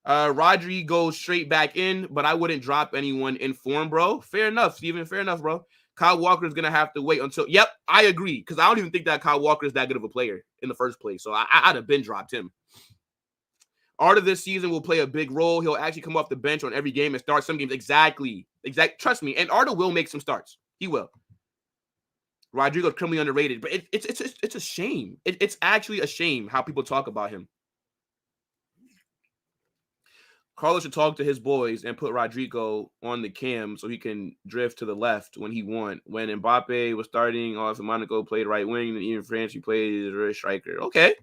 Rodri goes straight back in, but I wouldn't drop anyone in form, bro. Fair enough, Steven. Fair enough, bro. Kyle Walker is going to have to wait until... Yep, I agree, because I don't even think that Kyle Walker is that good of a player in the first place, so I'd have been dropped him. Arda this season will play a big role. He'll actually come off the bench on every game and start some games. Exactly. Trust me, and Arda will make some starts. He will. Rodrygo is criminally underrated, but it's a shame. It's actually a shame how people talk about him. Carlo should talk to his boys and put Rodrygo on the cam so he can drift to the left when he want. When Mbappe was starting off, Monaco played right wing, and even France, he played as a striker. Okay.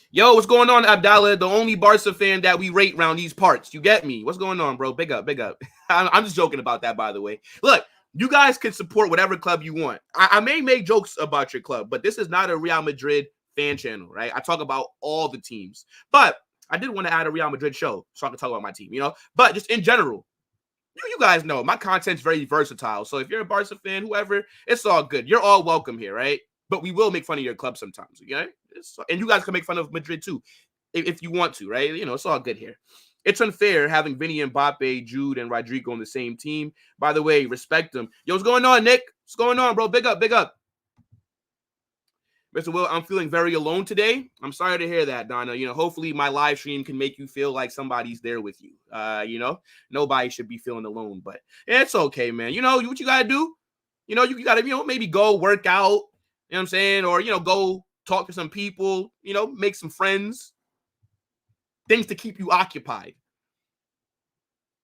Yo, what's going on, Abdallah? The only Barca fan that we rate around these parts. You get me? What's going on, bro? Big up, big up. I'm just joking about that, by the way. Look, you guys can support whatever club you want. I may make jokes about your club, but this is not a Real Madrid fan channel, right? I talk about all the teams. But I did want to add a Real Madrid show so I can talk about my team, you know? But just in general, you guys know my content's very versatile. So if you're a Barca fan, whoever, it's all good. You're all welcome here, right? But we will make fun of your club sometimes, okay? And you guys can make fun of Madrid too, if you want to, right? You know, it's all good here. It's unfair having Vinny, Mbappe, Jude, and Rodrygo on the same team. By the way, respect them. Yo, what's going on, Nick? What's going on, bro? Big up, big up. Mr. Will, I'm feeling very alone today. I'm sorry to hear that, Donna. You know, hopefully my live stream can make you feel like somebody's there with you. You know, nobody should be feeling alone, but it's okay, man. You know, what you got to do? You know, you got to, you know, maybe go work out, you know what I'm saying? Or, you know, go talk to some people, you know, make some friends, things to keep you occupied.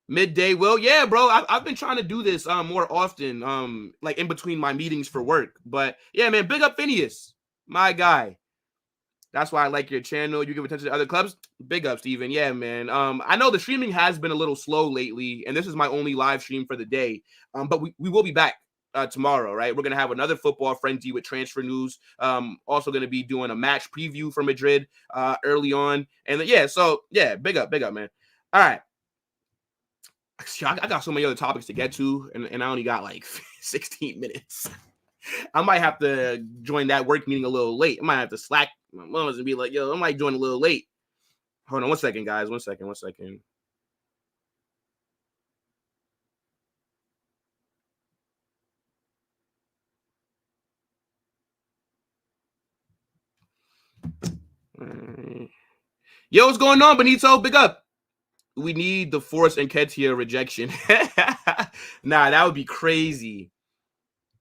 Midday, Will, yeah, bro. I've been trying to do this more often, like in between my meetings for work. But yeah, man, big up Phineas, my guy. That's why I like your channel. You give attention to other clubs. Big up, Steven. Yeah, man. I know the streaming has been a little slow lately, and this is my only live stream for the day. But we will be back tomorrow, right? We're gonna have another football frenzy with transfer news. Also gonna be doing a match preview for Madrid early on, and yeah, so yeah, big up, man. All right. I got so many other topics to get to, and I only got like 16 minutes. I might have to join that work meeting a little late. I might have to slack my moms and be like, yo, I might join a little late. Hold on 1 second, guys. 1 second. Yo, what's going on, Benito? Big up. We need the Force and Ketia rejection. Nah, that would be crazy.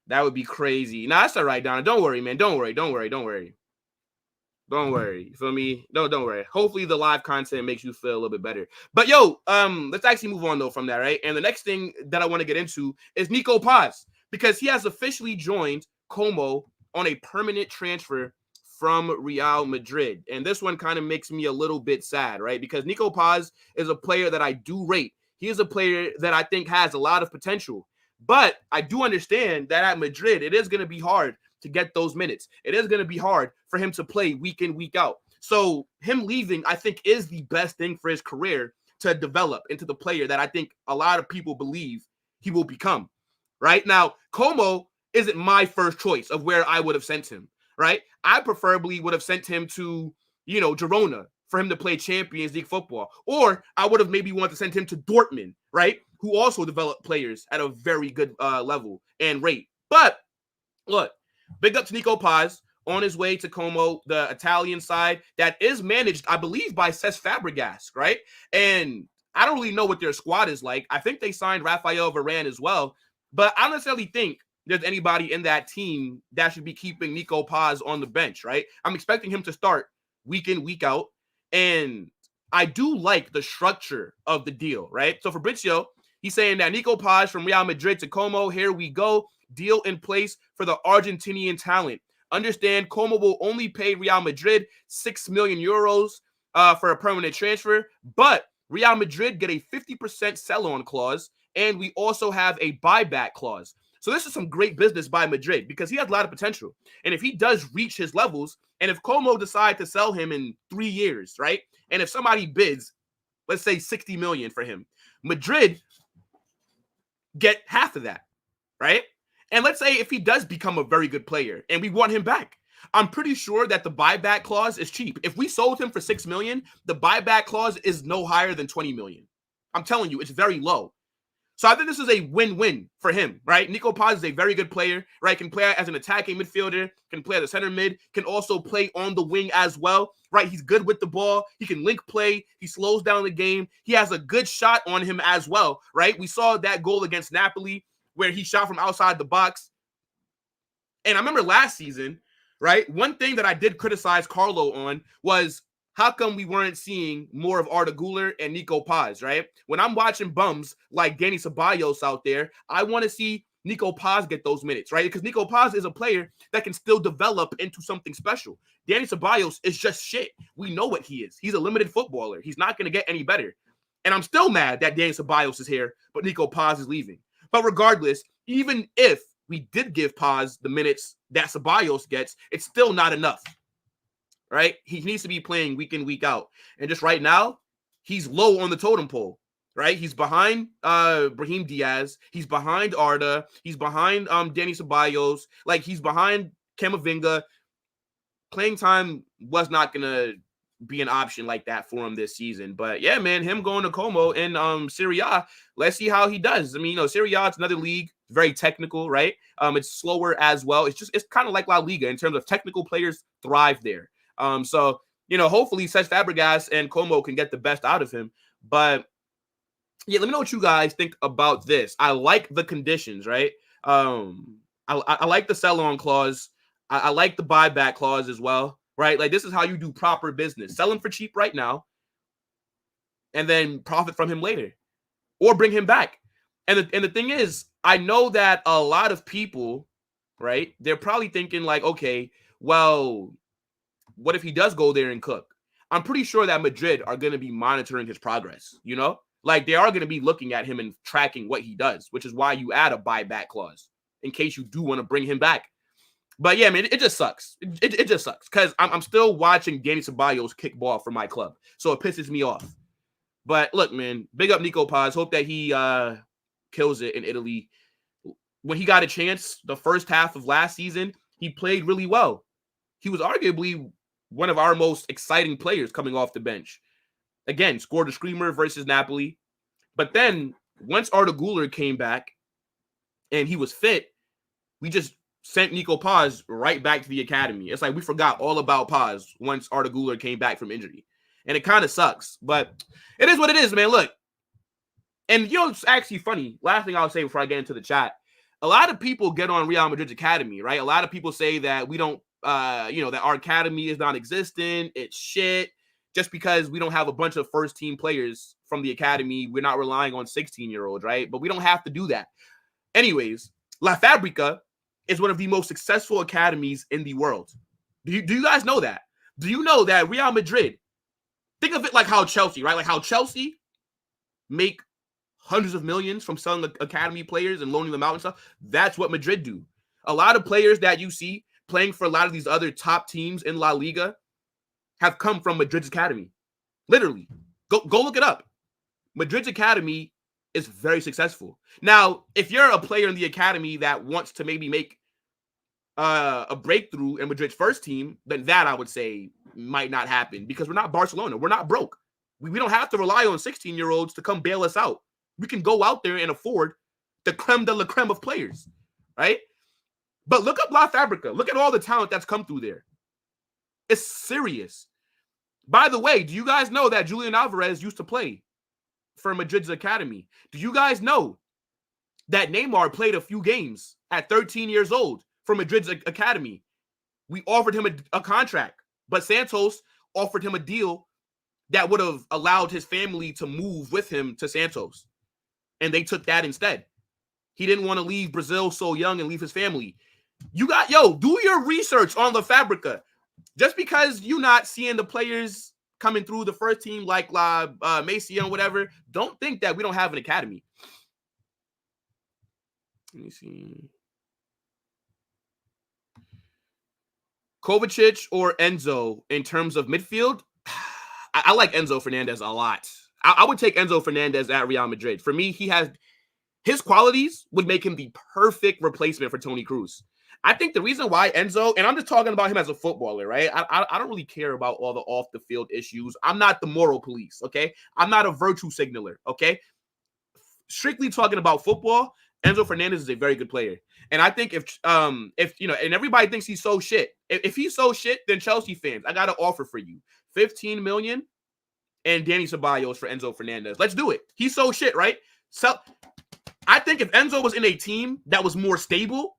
That would be crazy. Nah, that's all right, Donna. Don't worry, man. Don't worry. Don't worry. You feel me? No, don't worry. Hopefully the live content makes you feel a little bit better. But yo, let's actually move on though from that, right? And the next thing that I want to get into is Nico Paz, because he has officially joined Como on a permanent transfer from Real Madrid. And this one kind of makes me a little bit sad, right? Because Nico Paz is a player that I do rate. He is a player that I think has a lot of potential. But I do understand that at Madrid, it is going to be hard to get those minutes. It is going to be hard for him to play week in, week out. So him leaving, I think, is the best thing for his career to develop into the player that I think a lot of people believe he will become. Right now, Como isn't my first choice of where I would have sent him. Right, I preferably would have sent him to, you know, Girona for him to play Champions League football, or I would have maybe wanted to send him to Dortmund, right, who also develop players at a very good level and rate. But look, big up to Nico Paz on his way to Como, the Italian side that is managed, I believe, by Cesc Fabregas, right? And I don't really know what their squad is like. I think they signed Rafael Varane as well, but I don't necessarily think there's anybody in that team that should be keeping Nico Paz on the bench, right? I'm expecting him to start week in, week out. And I do like the structure of the deal, right? So Fabrizio, he's saying that Nico Paz from Real Madrid to Como, here we go. Deal in place for the Argentinian talent. Understand, Como will only pay Real Madrid 6 million euros for a permanent transfer, but Real Madrid get a 50% sell-on clause, and we also have a buyback clause. So this is some great business by Madrid because he has a lot of potential. And if he does reach his levels, and if Como decide to sell him in 3 years, right? And if somebody bids, let's say 60 million for him, Madrid get half of that, right? And let's say if he does become a very good player and we want him back, I'm pretty sure that the buyback clause is cheap. If we sold him for 6 million, the buyback clause is no higher than 20 million. I'm telling you, it's very low. So I think this is a win-win for him, right? Nico Paz is a very good player, right? Can play as an attacking midfielder, can play as a center mid, can also play on the wing as well, right? He's good with the ball. He can link play. He slows down the game. He has a good shot on him as well, right? We saw that goal against Napoli where he shot from outside the box. And I remember last season, right? One thing that I did criticize Carlo on was how come we weren't seeing more of Arda Güler and Nico Paz, right? When I'm watching bums like Dani Ceballos out there, I want to see Nico Paz get those minutes, right? Because Nico Paz is a player that can still develop into something special. Dani Ceballos is just shit. We know what he is. He's a limited footballer. He's not going to get any better. And I'm still mad that Dani Ceballos is here, but Nico Paz is leaving. But regardless, even if we did give Paz the minutes that Ceballos gets, it's still not enough. Right? He needs to be playing week in, week out. And just right now, he's low on the totem pole, right? He's behind Brahim Diaz. He's behind Arda. He's behind Dani Ceballos. Like, he's behind Camavinga. Playing time was not going to be an option like that for him this season. But yeah, man, him going to Como in Serie A, let's see how he does. I mean, Serie A, it's another league, very technical, right? It's slower as well. It's kind of like La Liga in terms of technical players thrive there. So, hopefully Cesc Fabregas and Como can get the best out of him. But yeah, let me know what you guys think about this. I like the conditions, right? I like the sell-on clause. I like the buyback clause as well, right? Like, this is how you do proper business. Sell him for cheap right now and then profit from him later or bring him back. And the thing is, I know that a lot of people, right, they're probably thinking like, okay, well, what if he does go there and cook? I'm pretty sure that Madrid are going to be monitoring his progress, Like, they are going to be looking at him and tracking what he does, which is why you add a buyback clause in case you do want to bring him back. But yeah, man, it just sucks. It just sucks because I'm still watching Dani Ceballos kick ball for my club. So it pisses me off. But look, man, big up Nico Paz. Hope that he kills it in Italy. When he got a chance the first half of last season, he played really well. He was arguably one of our most exciting players coming off the bench. Again, scored a screamer versus Napoli. But then once Arda Güler came back and he was fit, we just sent Nico Paz right back to the academy. It's like we forgot all about Paz once Arda Güler came back from injury. And it kind of sucks. But it is what it is, man. Look. And, it's actually funny. Last thing I'll say before I get into the chat. A lot of people get on Real Madrid's academy, right? A lot of people say that we don't that our academy is non-existent. It's shit. Just because we don't have a bunch of first-team players from the academy, we're not relying on 16-year-olds, right? But we don't have to do that. Anyways, La Fabrica is one of the most successful academies in the world. Do you guys know that? Do you know that Real Madrid, think of it like how Chelsea, right? Like how Chelsea make hundreds of millions from selling academy players and loaning them out and stuff. That's what Madrid do. A lot of players that you see playing for a lot of these other top teams in La Liga have come from Madrid's academy. Literally. Go look it up. Madrid's academy is very successful. Now, if you're a player in the academy that wants to maybe make a breakthrough in Madrid's first team, then that I would say might not happen because we're not Barcelona. We're not broke. We don't have to rely on 16-year-olds to come bail us out. We can go out there and afford the creme de la creme of players, right? But look up La Fabrica. Look at all the talent that's come through there. It's serious. By the way, do you guys know that Julian Alvarez used to play for Madrid's academy? Do you guys know that Neymar played a few games at 13 years old for Madrid's academy? We offered him a contract, but Santos offered him a deal that would have allowed his family to move with him to Santos. And they took that instead. He didn't want to leave Brazil so young and leave his family. Do your research on La Fabrica. Just because you're not seeing the players coming through the first team like La Masia and whatever, don't think that we don't have an academy. Let me see. Kovacic or Enzo in terms of midfield? I like Enzo Fernandez a lot. I would take Enzo Fernandez at Real Madrid. For me, his qualities would make him the perfect replacement for Toni Kroos. I think the reason why Enzo, and I'm just talking about him as a footballer, right? I don't really care about all the off-the-field issues. I'm not the moral police, okay? I'm not a virtue signaler, okay? Strictly talking about football, Enzo Fernandez is a very good player. And I think if and everybody thinks he's so shit. If he's so shit, then Chelsea fans, I got an offer for you. 15 million and Dani Ceballos for Enzo Fernandez. Let's do it. He's so shit, right? So I think if Enzo was in a team that was more stable,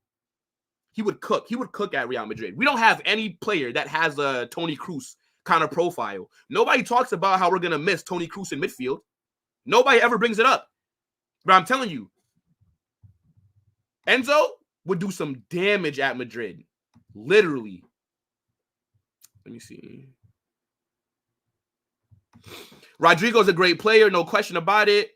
he would cook. He would cook at Real Madrid. We don't have any player that has a Toni Kroos kind of profile. Nobody talks about how we're going to miss Toni Kroos in midfield. Nobody ever brings it up. But I'm telling you, Enzo would do some damage at Madrid. Literally. Let me see. Rodrygo's a great player, no question about it.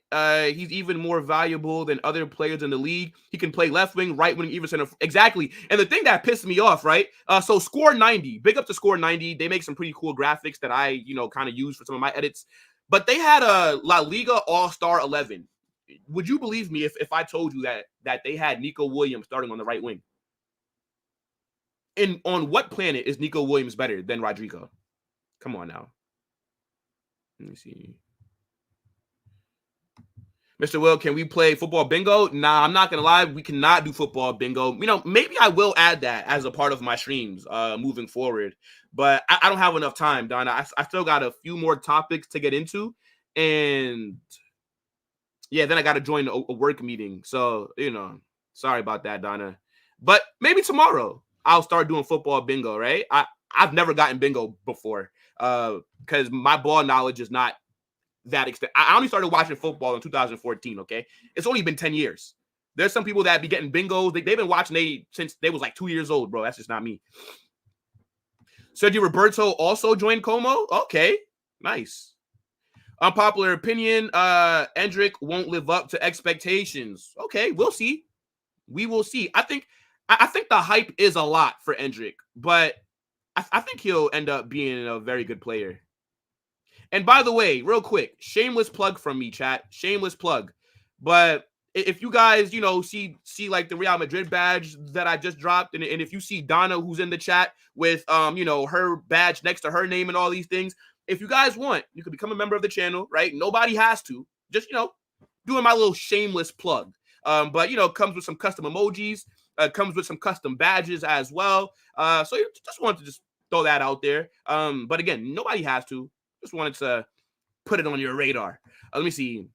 He's even more valuable than other players in the league. He can play left wing, right wing, even center. Exactly. And the thing that pissed me off, right? So Score 90, big up to Score 90. They make some pretty cool graphics that I, kind of use for some of my edits. But they had a La Liga All-Star 11. Would you believe me if I told you that they had Nico Williams starting on the right wing? And on what planet is Nico Williams better than Rodrygo? Come on now. Let me see. Mr. Will, can we play football bingo? Nah, I'm not going to lie. We cannot do football bingo. Maybe I will add that as a part of my streams moving forward. But I don't have enough time, Donna. I still got a few more topics to get into. And, yeah, then I got to join a work meeting. So, sorry about that, Donna. But maybe tomorrow I'll start doing football bingo, right? I've never gotten bingo before because my ball knowledge is not that extent. I only started watching football in 2014, okay? It's only been 10 years. There's some people that be getting bingos. They've been watching since they was like 2 years old, bro. That's just not me. Sergio Roberto also joined Como. Okay, nice. Unpopular opinion, Endrick won't live up to expectations. Okay, we'll see. We will see. I think the hype is a lot for Endrick, but I think he'll end up being a very good player. And by the way, real quick, shameless plug from me, chat. Shameless plug. But if you guys, see like the Real Madrid badge that I just dropped, and if you see Donna who's in the chat with, her badge next to her name and all these things, if you guys want, you could become a member of the channel, right? Nobody has to. Just, doing my little shameless plug. But, comes with some custom emojis, comes with some custom badges as well. So just wanted to just throw that out there. But again, nobody has to. Just wanted to put it on your radar. Let me see.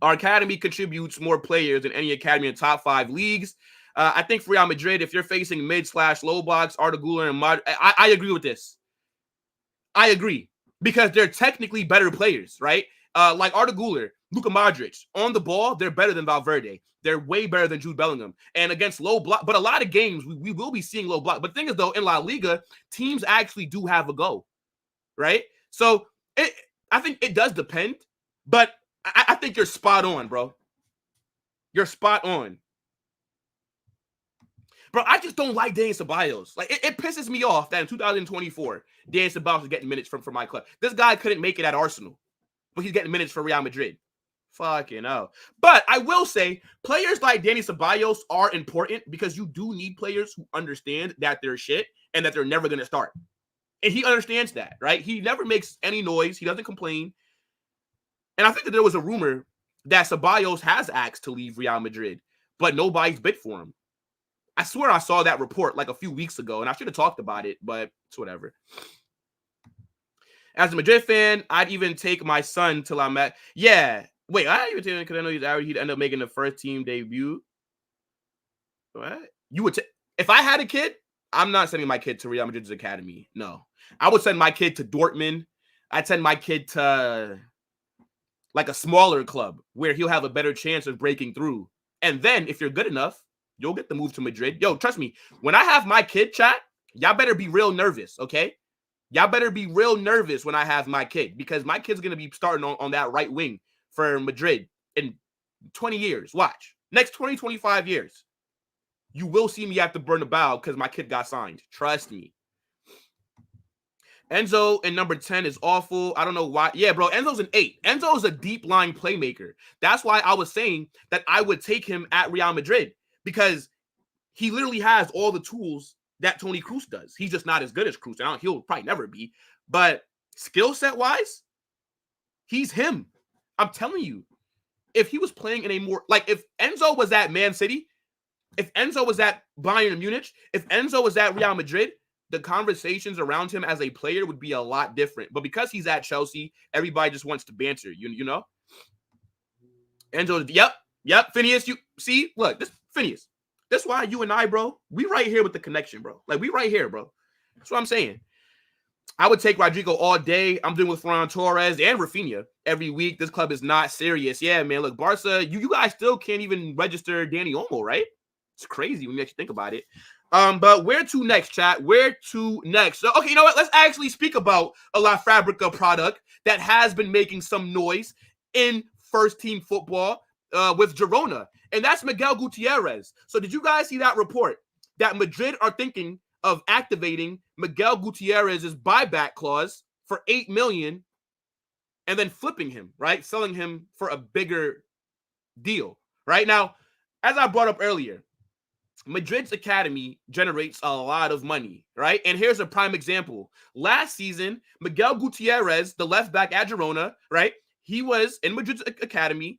Our academy contributes more players than any academy in top 5 leagues. I think for Real Madrid, if you're facing mid/low blocks, Arda Güler and I agree with this. I agree because they're technically better players, right? Like Arda Güler, Luka Modric, on the ball, they're better than Valverde. They're way better than Jude Bellingham. And against low block, but a lot of games, we will be seeing low block. But the thing is, though, in La Liga, teams actually do have a go, right? So I think it does depend, but I think you're spot on, bro. You're spot on. Bro, I just don't like Dani Ceballos. Like, it pisses me off that in 2024, Dani Ceballos is getting minutes from my club. This guy couldn't make it at Arsenal, but he's getting minutes for Real Madrid. Fucking hell. But I will say, players like Dani Ceballos are important because you do need players who understand that they're shit and that they're never going to start. And he understands that, right? He never makes any noise. He doesn't complain. And I think that there was a rumor that Ceballos has asked to leave Real Madrid, but nobody's bid for him. I swear I saw that report like a few weeks ago, and I should have talked about it, but it's whatever. As a Madrid fan, I'd even take my son till I'm at... Yeah. Wait, I even take him because I know he'd end up making the first team debut. What? You would... If I had a kid, I'm not sending my kid to Real Madrid's academy. No. I would send my kid to Dortmund. I'd send my kid to like a smaller club where he'll have a better chance of breaking through. And then if you're good enough, you'll get the move to Madrid. Yo, trust me, when I have my kid, chat, y'all better be real nervous, okay? Y'all better be real nervous when I have my kid because my kid's going to be starting on that right wing for Madrid in 20 years. Watch. Next 20, 25 years. You will see me at the Bernabeu because my kid got signed. Trust me. Enzo in number 10 is awful. I don't know why. Yeah, bro, Enzo's an 8. Enzo is a deep line playmaker. That's why I was saying that I would take him at Real Madrid because he literally has all the tools that Toni Kroos does. He's just not as good as Kroos. He'll probably never be. But skill set wise, he's him. I'm telling you. If he was playing in a more, like if Enzo was at Man City, if Enzo was at Bayern Munich, if Enzo was at Real Madrid, the conversations around him as a player would be a lot different. But because he's at Chelsea, everybody just wants to banter, you know? Enzo, yep, Phineas, you see, look, this Phineas. That's why you and I, bro, we right here with the connection, bro. Like, we right here, bro. That's what I'm saying. I would take Rodrygo all day. I'm doing with Ferran Torres and Rafinha every week. This club is not serious. Yeah, man. Look, Barca, you guys still can't even register Danny Olmo, right? It's crazy when you actually think about it. But where to next, chat? Where to next? So, okay, you know what? Let's actually speak about a La Fabrica product that has been making some noise in first team football with Girona, and that's Miguel Gutierrez. So did you guys see that report that Madrid are thinking of activating Miguel Gutierrez's buyback clause for $8 million and then flipping him, right? Selling him for a bigger deal, right? Now, as I brought up earlier, Madrid's academy generates a lot of money, right? And here's a prime example. Last season, Miguel Gutierrez, the left back at Girona, right? He was in Madrid's academy.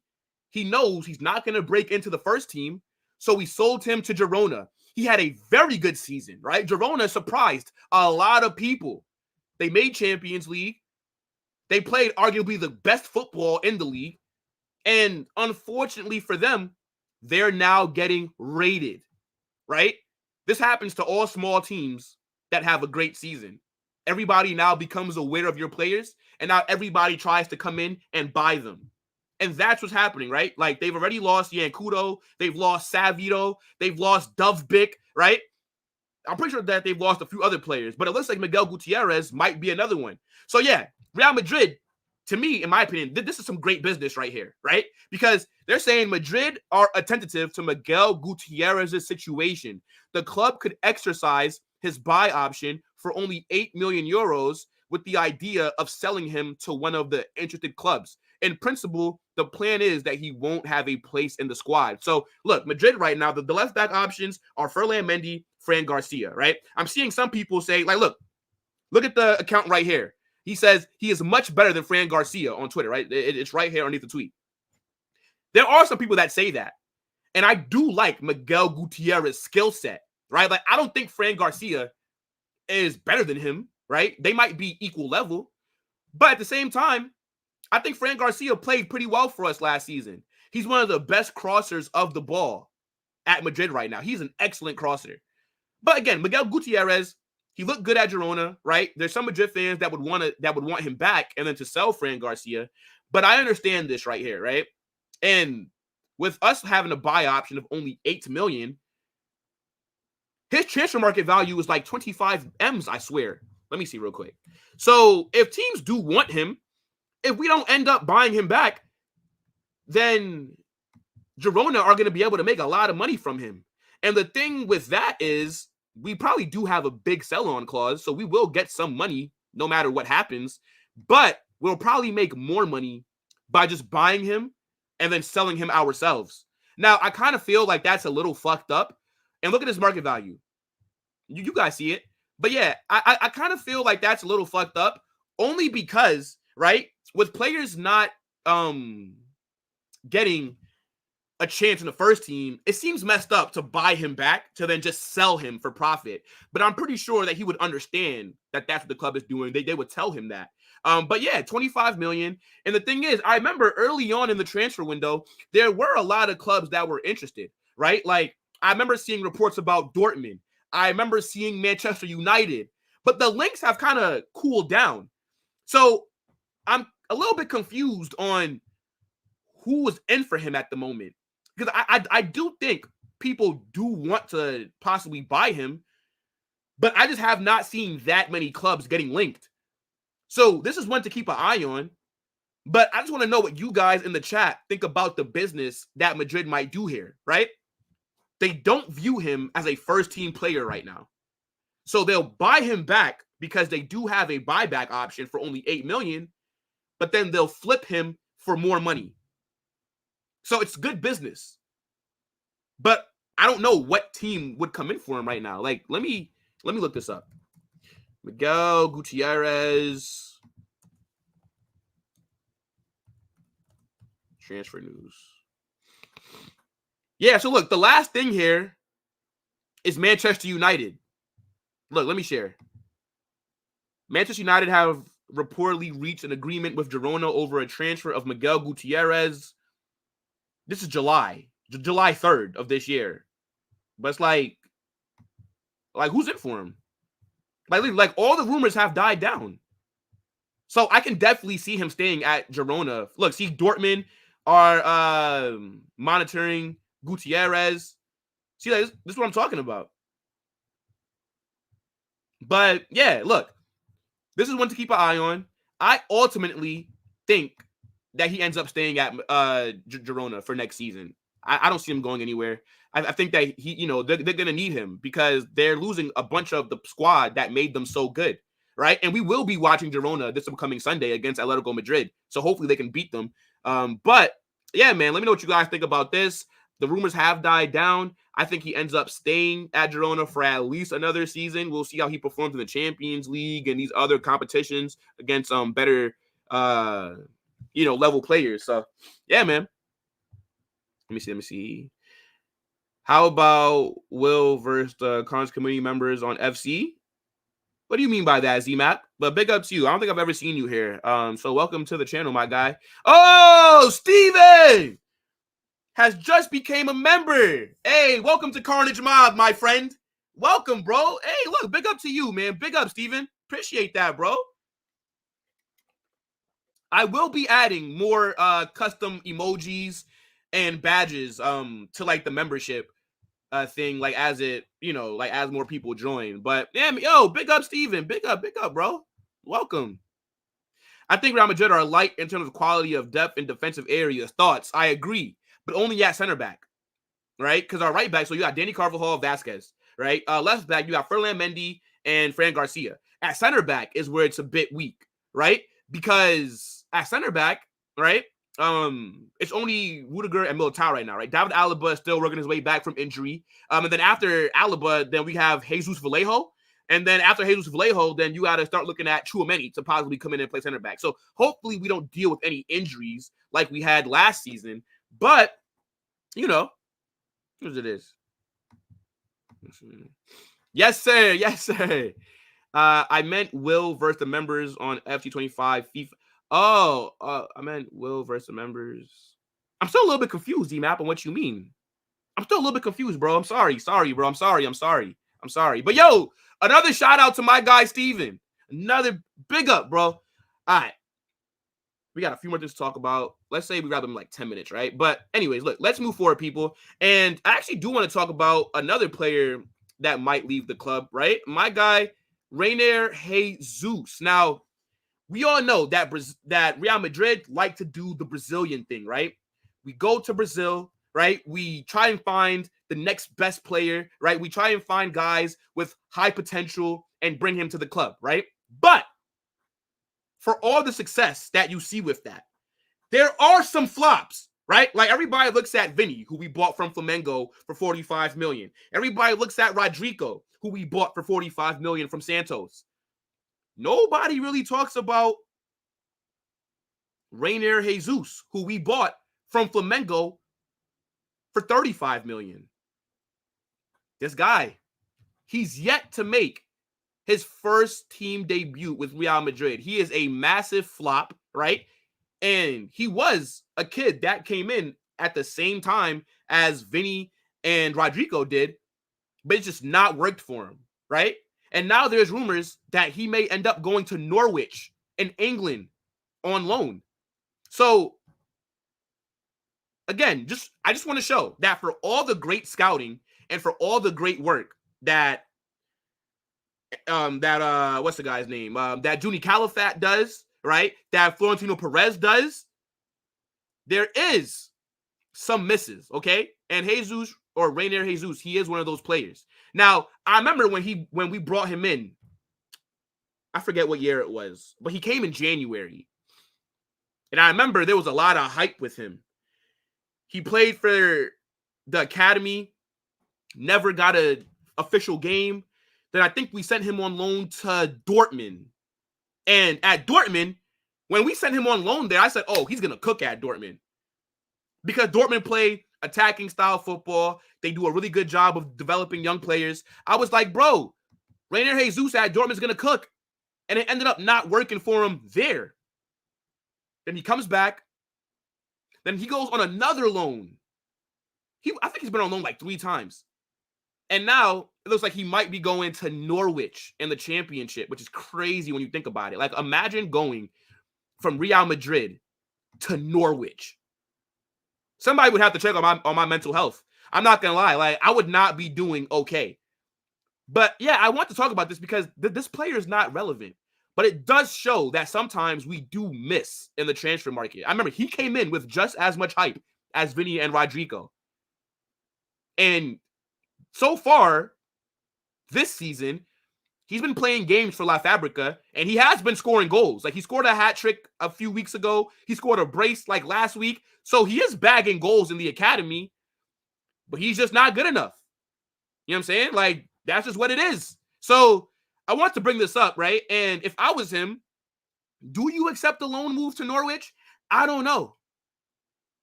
He knows he's not going to break into the first team, so we sold him to Girona. He had a very good season, right? Girona surprised a lot of people. They made Champions League. They played arguably the best football in the league. And unfortunately for them, they're now getting raided, right? This happens to all small teams that have a great season. Everybody now becomes aware of your players, and now everybody tries to come in and buy them. And that's what's happening, right? Like, they've already lost Yankudo, they've lost Savito, they've lost Dovbik, right? I'm pretty sure that they've lost a few other players, but it looks like Miguel Gutierrez might be another one. So yeah, Real Madrid, to me, in my opinion, this is some great business right here, right? Because they're saying Madrid are attentive to Miguel Gutierrez's situation. The club could exercise his buy option for only 8 million euros with the idea of selling him to one of the interested clubs. In principle, the plan is that he won't have a place in the squad. So look, Madrid right now, the left back options are Ferland Mendy, Fran Garcia, right? I'm seeing some people say, like, look at the account right here. He says he is much better than Fran Garcia on Twitter, right? It's right here underneath the tweet. There are some people that say that. And I do like Miguel Gutierrez's skill set, right? Like, I don't think Fran Garcia is better than him, right? They might be equal level. But at the same time, I think Fran Garcia played pretty well for us last season. He's one of the best crossers of the ball at Madrid right now. He's an excellent crosser. But again, Miguel Gutierrez, he looked good at Girona, right? There's some Madrid fans that would want him back and then to sell Fran Garcia. But I understand this right here, right? And with us having a buy option of only 8 million, his transfer market value is like 25 M's, I swear. Let me see real quick. So if teams do want him, if we don't end up buying him back, then Girona are going to be able to make a lot of money from him. And the thing with that is we probably do have a big sell-on clause, so we will get some money no matter what happens, but we'll probably make more money by just buying him and then selling him ourselves. Now, I kind of feel like that's a little fucked up. And look at his market value. You guys see it. But yeah, I kind of feel like that's a little fucked up only because, right, with players not getting a chance in the first team, it seems messed up to buy him back to then just sell him for profit. But I'm pretty sure that he would understand that that's what the club is doing. They would tell him that. But yeah, 25 million. And the thing is, I remember early on in the transfer window, there were a lot of clubs that were interested, right? Like, I remember seeing reports about Dortmund. I remember seeing Manchester United. But the links have kind of cooled down. So I'm a little bit confused on who was in for him at the moment. Because I do think people do want to possibly buy him, but I just have not seen that many clubs getting linked. So this is one to keep an eye on. But I just want to know what you guys in the chat think about the business that Madrid might do here, right? They don't view him as a first-team player right now. So they'll buy him back because they do have a buyback option for only 8 million, but then they'll flip him for more money. So it's good business. But I don't know what team would come in for him right now. Like, let me look this up. Miguel Gutierrez. Transfer news. Yeah, so look, the last thing here is Manchester United. Look, let me share. Manchester United have reportedly reached an agreement with Girona over a transfer of Miguel Gutierrez. This is July 3rd of this year. But it's like who's in for him? Like all the rumors have died down. So I can definitely see him staying at Girona. Look, see, Dortmund are monitoring Gutierrez. See, like, this is what I'm talking about. But yeah, look, this is one to keep an eye on. I ultimately think that he ends up staying at Girona for next season. I don't see him going anywhere. I think that they're going to need him because they're losing a bunch of the squad that made them so good, right? And we will be watching Girona this upcoming Sunday against Atletico Madrid. So hopefully they can beat them. But yeah, man, let me know what you guys think about this. The rumors have died down. I think he ends up staying at Girona for at least another season. We'll see how he performs in the Champions League and these other competitions against better level players. So yeah, man. Let me see. How about Will versus the Cons community members on FC? What do you mean by that, Z-Map? But big up to you. I don't think I've ever seen you here. So welcome to the channel, my guy. Oh, Steven has just became a member. Hey, welcome to Carnage Mob, my friend. Welcome, bro. Hey, look, big up to you, man. Big up, Steven. Appreciate that, bro. I will be adding more custom emojis and badges to like the membership thing, like as it, like as more people join. But damn, yo, big up, Steven. Big up, bro. Welcome. I think Real Madrid are light in terms of quality of depth in defensive areas. Thoughts? I agree, but only at center back, right? Because our right back, so you got Danny Carvajal, Vasquez, right? Left back, you got Ferland Mendy and Fran Garcia. At center back is where it's a bit weak, right? Because at center back, right? It's only Rudiger and Militao right now, right? David Alaba is still working his way back from injury. And then after Alaba, then we have Jesus Vallejo. And then after Jesus Vallejo, then you got to start looking at Tchouaméni to possibly come in and play center back. So hopefully we don't deal with any injuries like we had last season. But, as it is. Yes, sir. Yes, sir. I meant Will versus the members on FC25 FIFA. Oh, I meant Will versus the members. I'm still a little bit confused, D-Map, on what you mean. I'm still a little bit confused, bro. I'm sorry. Sorry, bro. I'm sorry. But yo, another shout out to my guy, Steven. Another big up, bro. All right. We got a few more things to talk about. Let's say we grab them like 10 minutes, right? But anyways, look, let's move forward, people. And I actually do want to talk about another player that might leave the club, right? My guy, Reinier Jesus. Now, we all know that that Real Madrid like to do the Brazilian thing, right? We go to Brazil, right? We try and find the next best player, right? We try and find guys with high potential and bring him to the club, right? But for all the success that you see with that, there are some flops, right? Like everybody looks at Vinny, who we bought from Flamengo for 45 million. Everybody looks at Rodrygo, who we bought for 45 million from Santos. Nobody really talks about Reinier Jesus, who we bought from Flamengo for 35 million. This guy, he's yet to make his first team debut with Real Madrid. He is a massive flop, right? And he was a kid that came in at the same time as Vinny and Rodrygo did, but it's just not worked for him, right? And now there's rumors that he may end up going to Norwich in England on loan. So again, I just want to show that for all the great scouting and for all the great work that what's the guy's name? That Juni Califat does, right? That Florentino Perez does. There is some misses, okay? And Jesus or Reinier Jesus, he is one of those players. Now, I remember when we brought him in, I forget what year it was, but he came in January. And I remember there was a lot of hype with him. He played for the academy, never got an official game. Then I think we sent him on loan to Dortmund. And at Dortmund, when we sent him on loan there, I said, oh, he's going to cook at Dortmund. Because Dortmund play attacking style football. They do a really good job of developing young players. I was like, bro, Reinier Jesus at Dortmund's going to cook. And it ended up not working for him there. Then he comes back. Then he goes on another loan. I think he's been on loan like 3 times. And now it looks like he might be going to Norwich in the championship, which is crazy when you think about it. Like, imagine going from Real Madrid to Norwich. Somebody would have to check on my mental health. I'm not gonna lie, like, I would not be doing okay. But yeah, I want to talk about this because this player is not relevant. But it does show that sometimes we do miss in the transfer market. I remember he came in with just as much hype as Vinny and Rodrygo. And so far, this season, he's been playing games for La Fabrica, and he has been scoring goals. Like, he scored a hat trick a few weeks ago. He scored a brace like last week. So he is bagging goals in the academy, but he's just not good enough. You know what I'm saying? Like, that's just what it is. So I want to bring this up, right? And if I was him, do you accept the loan move to Norwich? I don't know.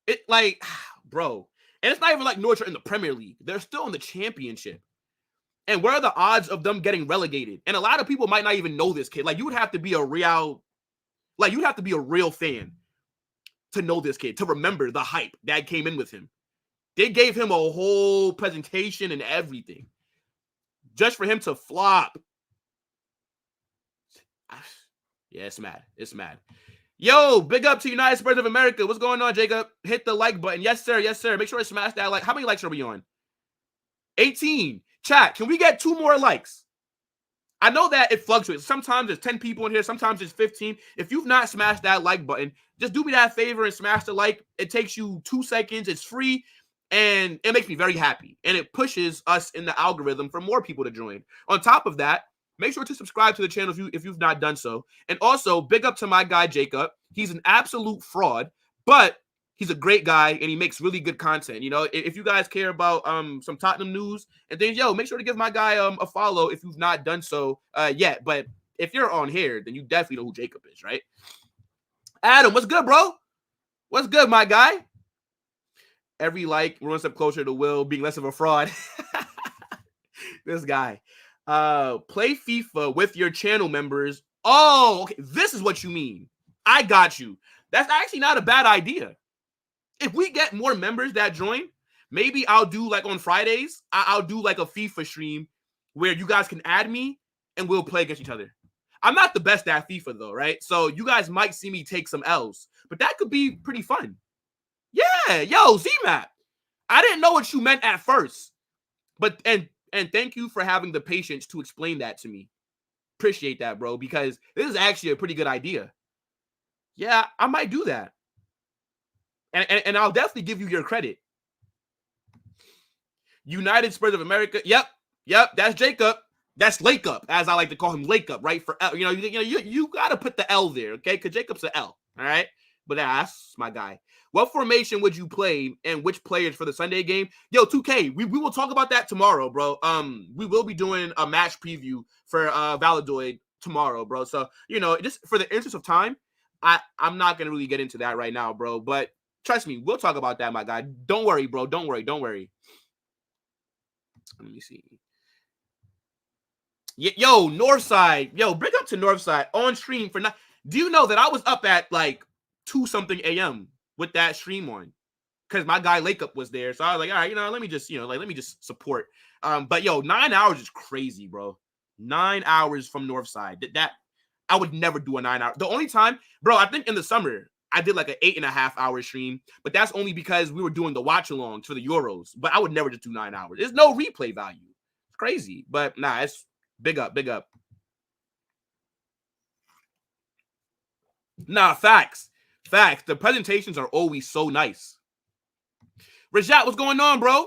It, like, bro. And it's not even like Norwich are in the Premier League. They're still in the championship. And what are the odds of them getting relegated? And a lot of people might not even know this kid. Like, you would have to be a real fan to know this kid, to remember the hype that came in with him. They gave him a whole presentation and everything just for him to flop. Yeah, it's mad. It's mad. Yo, big up to United Spurs of America. What's going on, Jacob? Hit the like button. Yes, sir. Yes, sir. Make sure to smash that like. How many likes are we on? 18. Chat, can we get 2 more likes? I know that it fluctuates. Sometimes there's 10 people in here. Sometimes there's 15. If you've not smashed that like button, just do me that favor and smash the like. It takes you 2 seconds. It's free. And it makes me very happy. And it pushes us in the algorithm for more people to join. On top of that, make sure to subscribe to the channel if you've not done so. And also, big up to my guy, Jacob. He's an absolute fraud, but he's a great guy, and he makes really good content. You know, if you guys care about some Tottenham news and things, yo, make sure to give my guy a follow if you've not done so yet. But if you're on here, then you definitely know who Jacob is, right? Adam, what's good, bro? What's good, my guy? Every like, we're one step closer to Will being less of a fraud. This guy. Play FIFA with your channel members. Oh, okay. This is what you mean. I got you. That's actually not a bad idea. If we get more members that join, maybe I'll do like on Fridays, I'll do like a FIFA stream where you guys can add me and we'll play against each other. I'm not the best at FIFA though, right? So you guys might see me take some L's, but that could be pretty fun. Yeah, yo, Z-Map. I didn't know what you meant at first, but and thank you for having the patience to explain that to me. Appreciate that, bro, because this is actually a pretty good idea. Yeah, I might do that. And I'll definitely give you your credit. United Spurs of America. Yep, that's Jacob. That's Lake Up, as I like to call him, Lake Up, right? For L, you got to put the L there, okay? Because Jacob's an L, all right? But that's my guy. What formation would you play and which players for the Sunday game? Yo, 2K, we will talk about that tomorrow, bro. We will be doing a match preview for Valladolid tomorrow, bro. So, just for the interest of time, I'm not going to really get into that right now, bro. But trust me, we'll talk about that, my guy. Don't worry, bro. Don't worry. Let me see. Yo, Northside. Yo, bring up to Northside on stream for not. Do you know that I was up at like 2-something a.m. with that stream on? Because my guy Lake Up was there. So I was like, all right, let me just support. But yo, 9 hours is crazy, bro. 9 hours from Northside. That I would never do a 9 hour. The only time, bro, I think in the summer, I did like an 8.5 hour stream, but that's only because we were doing the watch alongs for the Euros. But I would never just do 9 hours. There's no replay value. It's crazy. But nah, it's big up. Nah, facts. The presentations are always so nice. Rajat, what's going on, bro?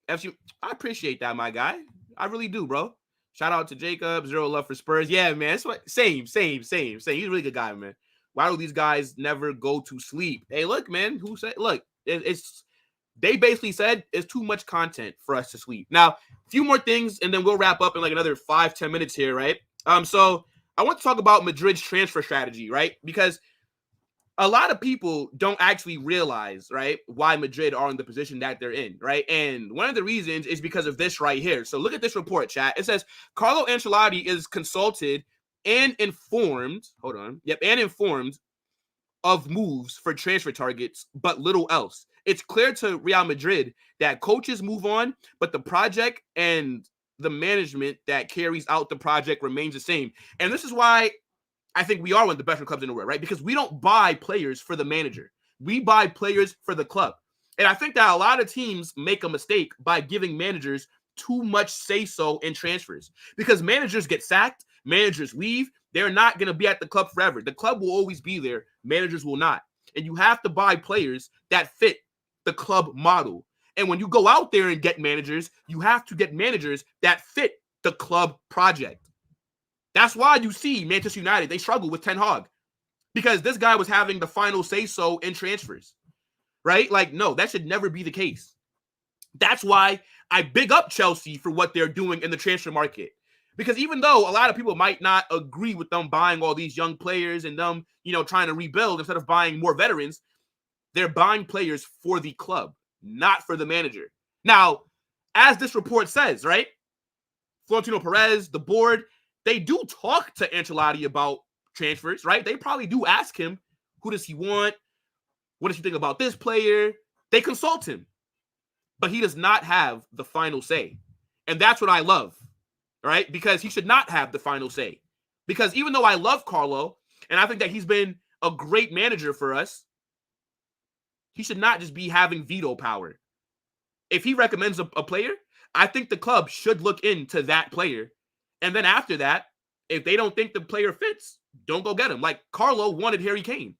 FC, I appreciate that, my guy. I really do, bro. Shout out to Jacob. Zero love for Spurs. Yeah, man. It's what, same. He's a really good guy, man. Why do these guys never go to sleep? Hey, look, man. Who said? Look, they basically said it's too much content for us to sleep. Now, a few more things, and then we'll wrap up in like another 5-10 minutes here, right? So I want to talk about Madrid's transfer strategy, right? Because a lot of people don't actually realize, right, why Madrid are in the position that they're in, right? And one of the reasons is because of this right here. So look at this report, chat. It says Carlo Ancelotti is consulted and informed, and informed of moves for transfer targets, but little else. It's clear to Real Madrid that coaches move on, but the project and the management that carries out the project remains the same. And this is why I think we are one of the best clubs in the world, right? Because we don't buy players for the manager. We buy players for the club. And I think that a lot of teams make a mistake by giving managers too much say-so in transfers, because managers get sacked, managers leave. They're not going to be at the club forever. The club will always be there. Managers will not. And you have to buy players that fit the club model. And when you go out there and get managers, you have to get managers that fit the club project. That's why you see Manchester United, they struggle with Ten Hag, because this guy was having the final say-so in transfers, right? Like, no, that should never be the case. That's why I big up Chelsea for what they're doing in the transfer market. Because even though a lot of people might not agree with them buying all these young players and them, trying to rebuild instead of buying more veterans, they're buying players for the club, not for the manager. Now, as this report says, right, Florentino Perez, the board, they do talk to Ancelotti about transfers, right? They probably do ask him, who does he want? What does he think about this player? They consult him, but he does not have the final say. And that's what I love, right? Because he should not have the final say. Because even though I love Carlo, and I think that he's been a great manager for us, he should not just be having veto power. If he recommends a player, I think the club should look into that player. And then after that, if they don't think the player fits, don't go get him. Like Carlo wanted Harry Kane.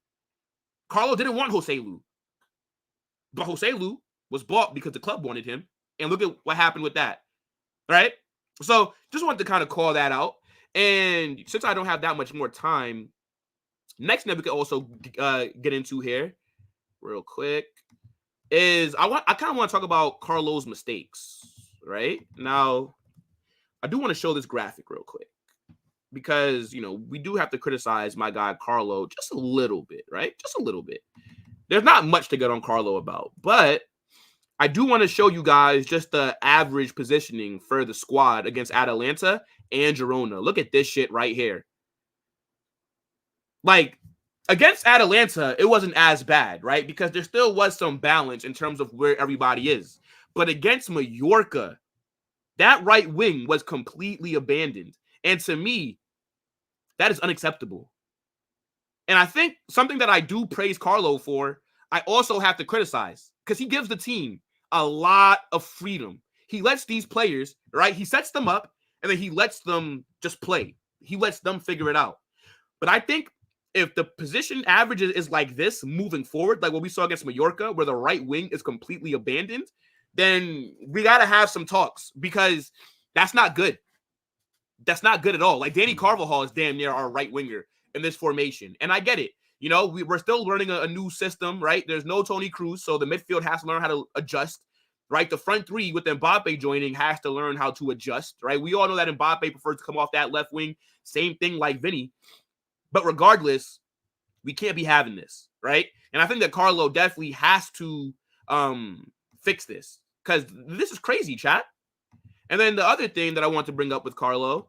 Carlo didn't want Jose Lu. But Jose Lu was bought because the club wanted him. And look at what happened with that. Right? So just wanted to kind of call that out. And since I don't have that much more time, next thing we could also get into here real quick is I kind of want to talk about Carlo's mistakes. Right? Now, I do want to show this graphic real quick, because, we do have to criticize my guy Carlo just a little bit, right? Just a little bit. There's not much to get on Carlo about, but I do want to show you guys just the average positioning for the squad against Atalanta and Girona. Look at this shit right here. Like, against Atalanta, it wasn't as bad, right? Because there still was some balance in terms of where everybody is. But against Mallorca, that right wing was completely abandoned. And to me, that is unacceptable. And I think something that I do praise Carlo for, I also have to criticize, because he gives the team a lot of freedom. He lets these players, right? He sets them up, and then he lets them just play. He lets them figure it out. But I think if the position average is like this moving forward, like what we saw against Mallorca, where the right wing is completely abandoned, then we got to have some talks, because that's not good. That's not good at all. Like Danny Carvajal is damn near our right winger in this formation. And I get it. We're still learning a new system, right? There's no Toni Kroos, so the midfield has to learn how to adjust, right? The front three with Mbappe joining has to learn how to adjust, right? We all know that Mbappe prefers to come off that left wing. Same thing like Vinny. But regardless, we can't be having this, right? And I think that Carlo definitely has to fix this, because this is crazy, chat. And then the other thing that I want to bring up with Carlo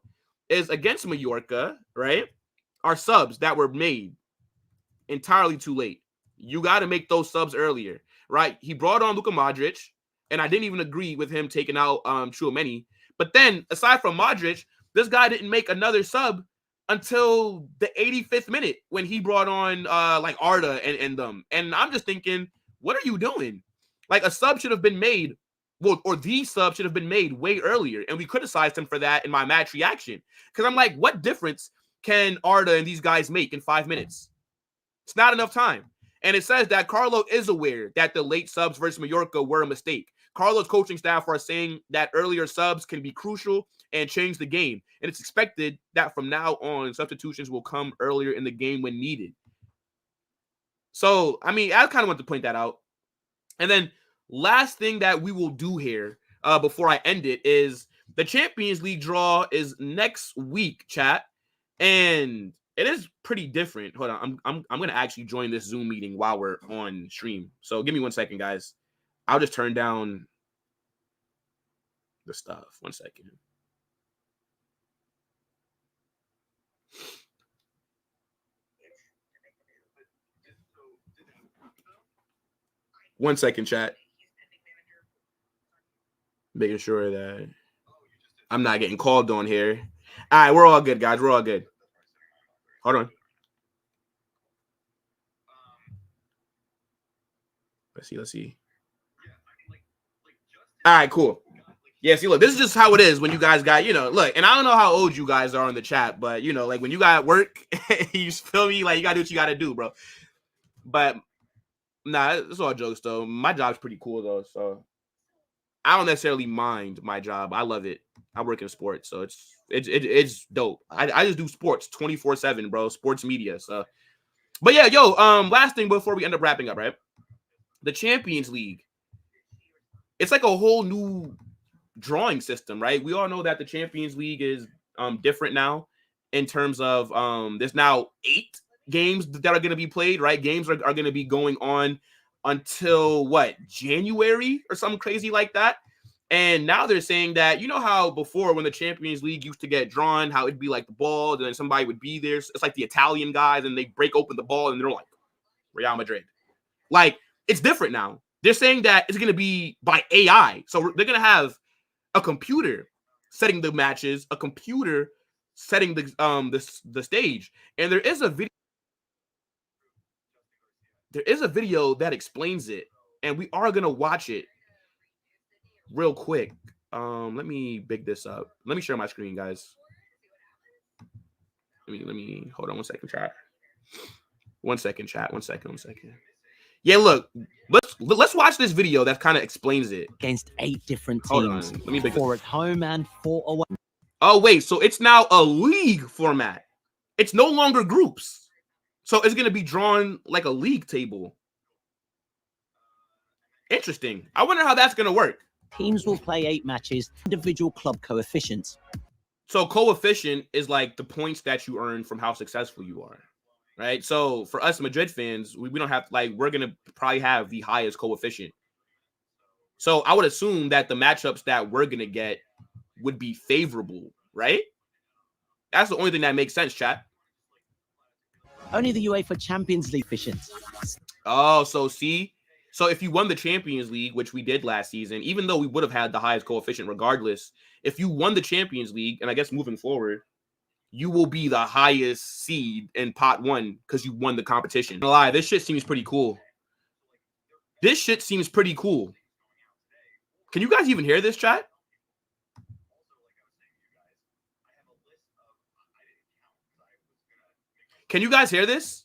is against Mallorca, right? Our subs that were made entirely too late. You got to make those subs earlier, right? He brought on Luka Modric, and I didn't even agree with him taking out Tchouaméni. But then, aside from Modric, this guy didn't make another sub until the 85th minute when he brought on like Arda and them. And I'm just thinking, what are you doing? Like, a sub should have been made, or the sub should have been made way earlier. And we criticized him for that in my match reaction. Because I'm like, what difference can Arda and these guys make in 5 minutes? It's not enough time. And it says that Carlo is aware that the late subs versus Mallorca were a mistake. Carlo's coaching staff are saying that earlier subs can be crucial and change the game. And it's expected that from now on, substitutions will come earlier in the game when needed. So, I mean, I kind of want to point that out. And then last thing that we will do here before I end it is the Champions League draw is next week, chat. And it is pretty different. Hold on. I'm going to actually join this Zoom meeting while we're on stream. So give me 1 second, guys. I'll just turn down the stuff. 1 second. 1 second, chat. Making sure that I'm not getting called on here. All right, we're all good, guys. We're all good. Hold on. Let's see. All right, cool. Yeah, see, look, this is just how it is when you guys got, look, and I don't know how old you guys are in the chat, but, like when you got work, you feel me? Like, you got to do what you got to do, bro. But, nah, it's all jokes, though. My job's pretty cool, though, so I don't necessarily mind my job. I love it. I work in sports, so it's dope. I just do sports 24/7, bro. Sports media. So, but yeah, last thing before we end up wrapping up, right? The Champions League. It's like a whole new drawing system, right? We all know that the Champions League is different now in terms of there's now 8 games that are going to be played, right? Games are going to be going on until what, January or something crazy like that. And now they're saying that, you know how before when the Champions League used to get drawn, how it'd be like the ball, then somebody would be there. It's like the Italian guys, and they break open the ball and they're like, Real Madrid. Like, it's different now. They're saying that it's going to be by AI. So they're going to have a computer setting the matches, a computer setting the stage. And there is a video that explains it, and we are going to watch it real quick. Let me big this up. Let me share my screen, guys. Let me hold on 1 second, chat. 1 second, chat. 1 second. 1 second. Yeah, look, let's watch this video that kind of explains it. Against 8 different teams. Let me big 4 at home and 4 away. Oh, wait, so it's now a league format. It's no longer groups. So it's going to be drawn like a league table. Interesting. I wonder how that's going to work. Teams will play 8 matches, individual club coefficients. So coefficient is like the points that you earn from how successful you are, right? So for us Madrid fans, we don't have, like, we're going to probably have the highest coefficient. So I would assume that the matchups that we're going to get would be favorable, right? That's the only thing that makes sense, chat. Only the UEFA Champions League efficient. Oh, so see? So if you won the Champions League, which we did last season, even though we would have had the highest coefficient regardless, if you won the Champions League, and I guess moving forward, you will be the highest seed in pot 1 because you won the competition. No lie, this shit seems pretty cool. This shit seems pretty cool. Can you guys even hear this, chat? Can you guys hear this?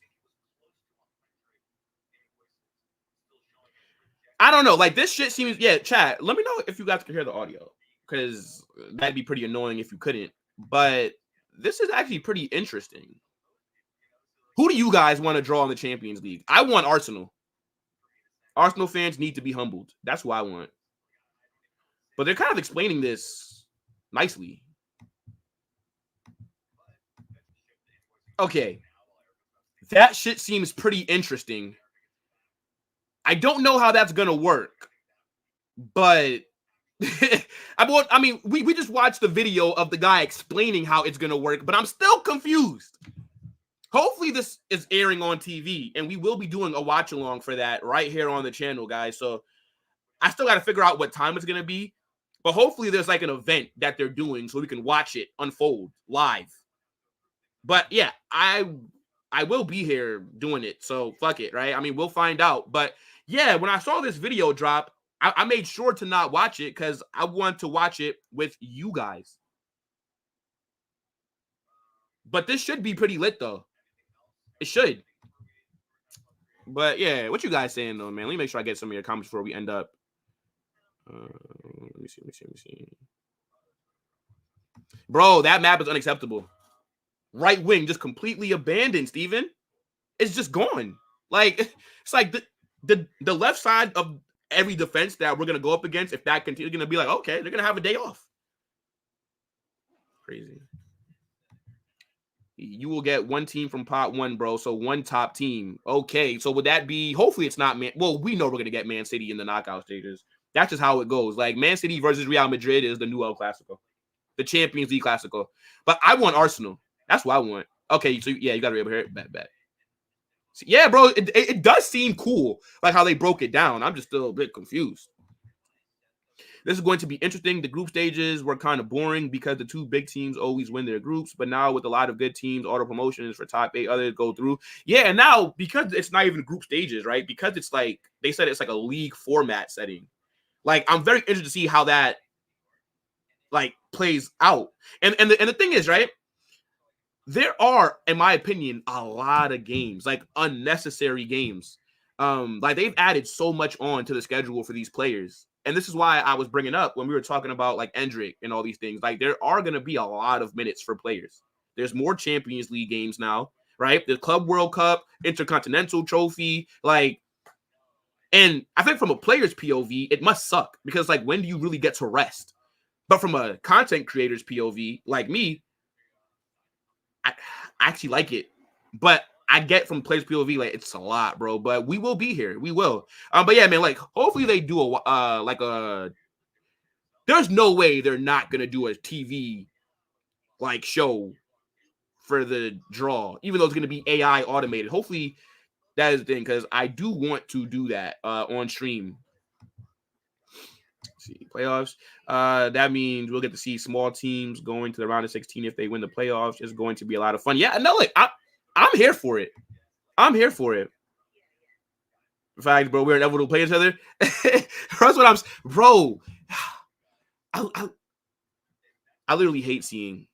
I don't know. Like, this shit seems... Yeah, chat, let me know if you guys can hear the audio, because that'd be pretty annoying if you couldn't. But this is actually pretty interesting. Who do you guys want to draw in the Champions League? I want Arsenal. Arsenal fans need to be humbled. That's who I want. But they're kind of explaining this nicely. Okay. That shit seems pretty interesting. I don't know how that's going to work, but I mean, we just watched the video of the guy explaining how it's going to work, but I'm still confused. Hopefully this is airing on TV, and we will be doing a watch along for that right here on the channel, guys. So I still got to figure out what time it's going to be, but hopefully there's like an event that they're doing so we can watch it unfold live. But yeah, I will be here doing it, so fuck it, right? I mean, we'll find out. But yeah, when I saw this video drop, I made sure to not watch it because I want to watch it with you guys. But this should be pretty lit, though. It should. But yeah, what you guys saying, though, man? Let me make sure I get some of your comments before we end up. Let me see. Bro, that map is unacceptable. Right wing just completely abandoned, Steven. It's just gone. Like, it's like the left side of every defense that we're going to go up against, if that continues, going to be like, okay, they're going to have a day off. Crazy. You will get 1 team from pot 1, bro. So 1 top team. Okay, so would that be, hopefully it's not Man. Well, we know we're going to get Man City in the knockout stages. That's just how it goes. Like, Man City versus Real Madrid is the new El Clasico. The Champions League Clasico. But I want Arsenal. That's what I want. Okay, so yeah, you got to be able to hear it. Bet. Yeah, bro, it does seem cool, like how they broke it down. I'm just still a bit confused. This is going to be interesting. The group stages were kind of boring because the two big teams always win their groups. But now with a lot of good teams, auto promotions for top 8, others go through. Yeah, and now because it's not even group stages, right? Because it's like, they said it's like a league format setting. Like, I'm very interested to see how that, like, plays out. And the thing is, right? There are, in my opinion, a lot of games, like unnecessary games. Like they've added so much on to the schedule for these players. And this is why I was bringing up when we were talking about like Endrick and all these things. Like there are going to be a lot of minutes for players. There's more Champions League games now, right? The Club World Cup, Intercontinental Trophy, like, and I think from a player's POV, it must suck because like, when do you really get to rest? But from a content creator's POV, like me, I actually like it. But I get from players POV, like, it's a lot, bro. But we will be here. We will. But yeah, man, like, hopefully they do there's no way they're not gonna do a TV like show for the draw, even though it's gonna be AI automated. Hopefully that is the thing, because I do want to do that on stream. Let's see, playoffs. That means we'll get to see small teams going to the round of 16 if they win the playoffs. It's going to be a lot of fun. Yeah, no, like I'm here for it. I'm here for it. In fact, bro, we're inevitable to play each other. That's what I'm, bro. I literally hate seeing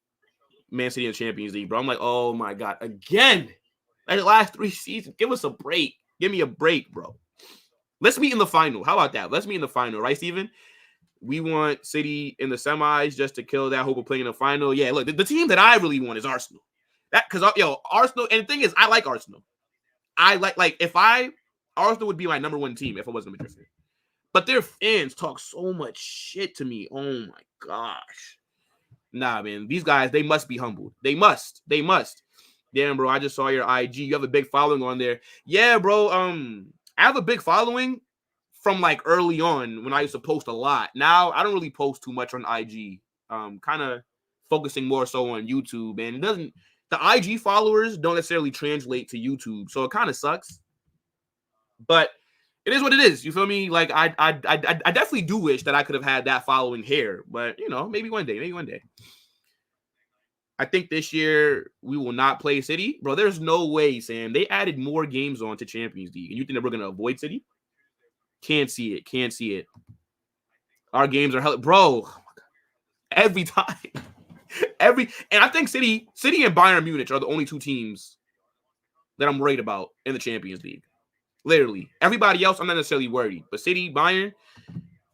Man City in the Champions League, bro. I'm like, oh my God, again. Like the last 3 seasons, give us a break. Give me a break, bro. Let's meet in the final. How about that? Let's meet in the final, right, Steven? We want City in the semis just to kill that hope of playing in the final. Yeah, look, the team that I really want is Arsenal. That because Arsenal, and the thing is, I like Arsenal. I like Arsenal would be my number 1 team if I wasn't a Madrid fan. But their fans talk so much shit to me. Oh my gosh. Nah, man. These guys, they must be humbled. They must. Damn, bro. I just saw your IG. You have a big following on there. Yeah, bro. I have a big following from like early on when I used to post a lot. Now I don't really post too much on IG. Kind of focusing more so on YouTube. And the IG followers don't necessarily translate to YouTube. So it kind of sucks. But it is what it is. You feel me? Like I definitely do wish that I could have had that following here, but maybe one day. I think this year we will not play City, bro. There's no way, Sam. They added more games on to Champions League, and you think that we're gonna avoid City? Can't see it. Our games are hell, bro. Oh my God. Every time, and I think City and Bayern Munich are the only 2 teams that I'm worried about in the Champions League. Literally. Everybody else, I'm not necessarily worried. But City, Bayern,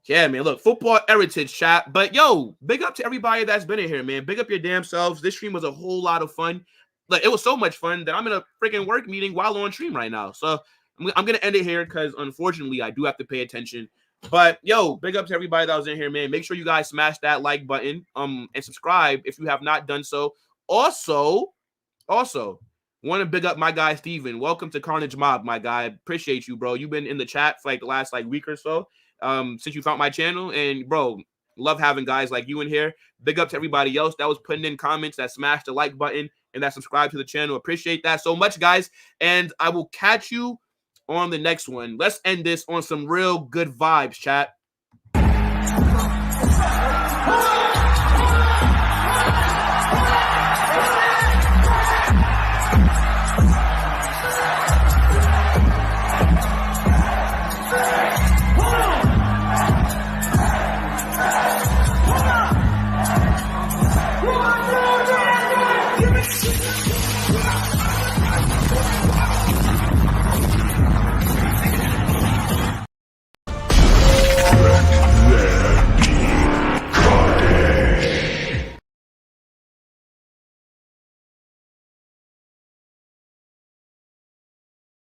yeah, man. Look, football heritage chat. But, yo, big up to everybody that's been in here, man. Big up your damn selves. This stream was a whole lot of fun. Like, it was so much fun that I'm in a freaking work meeting while on stream right now. So, I'm going to end it here because, unfortunately, I do have to pay attention. But, yo, big up to everybody that was in here, man. Make sure you guys smash that like button and subscribe if you have not done so. Also, want to big up my guy, Steven. Welcome to Carnage Mob, my guy. Appreciate you, bro. You've been in the chat for like the last week or so since you found my channel. And, bro, love having guys like you in here. Big up to everybody else that was putting in comments, that smashed the like button, and that subscribed to the channel. Appreciate that so much, guys. And I will catch you on the next one. Let's end this on some real good vibes, chat.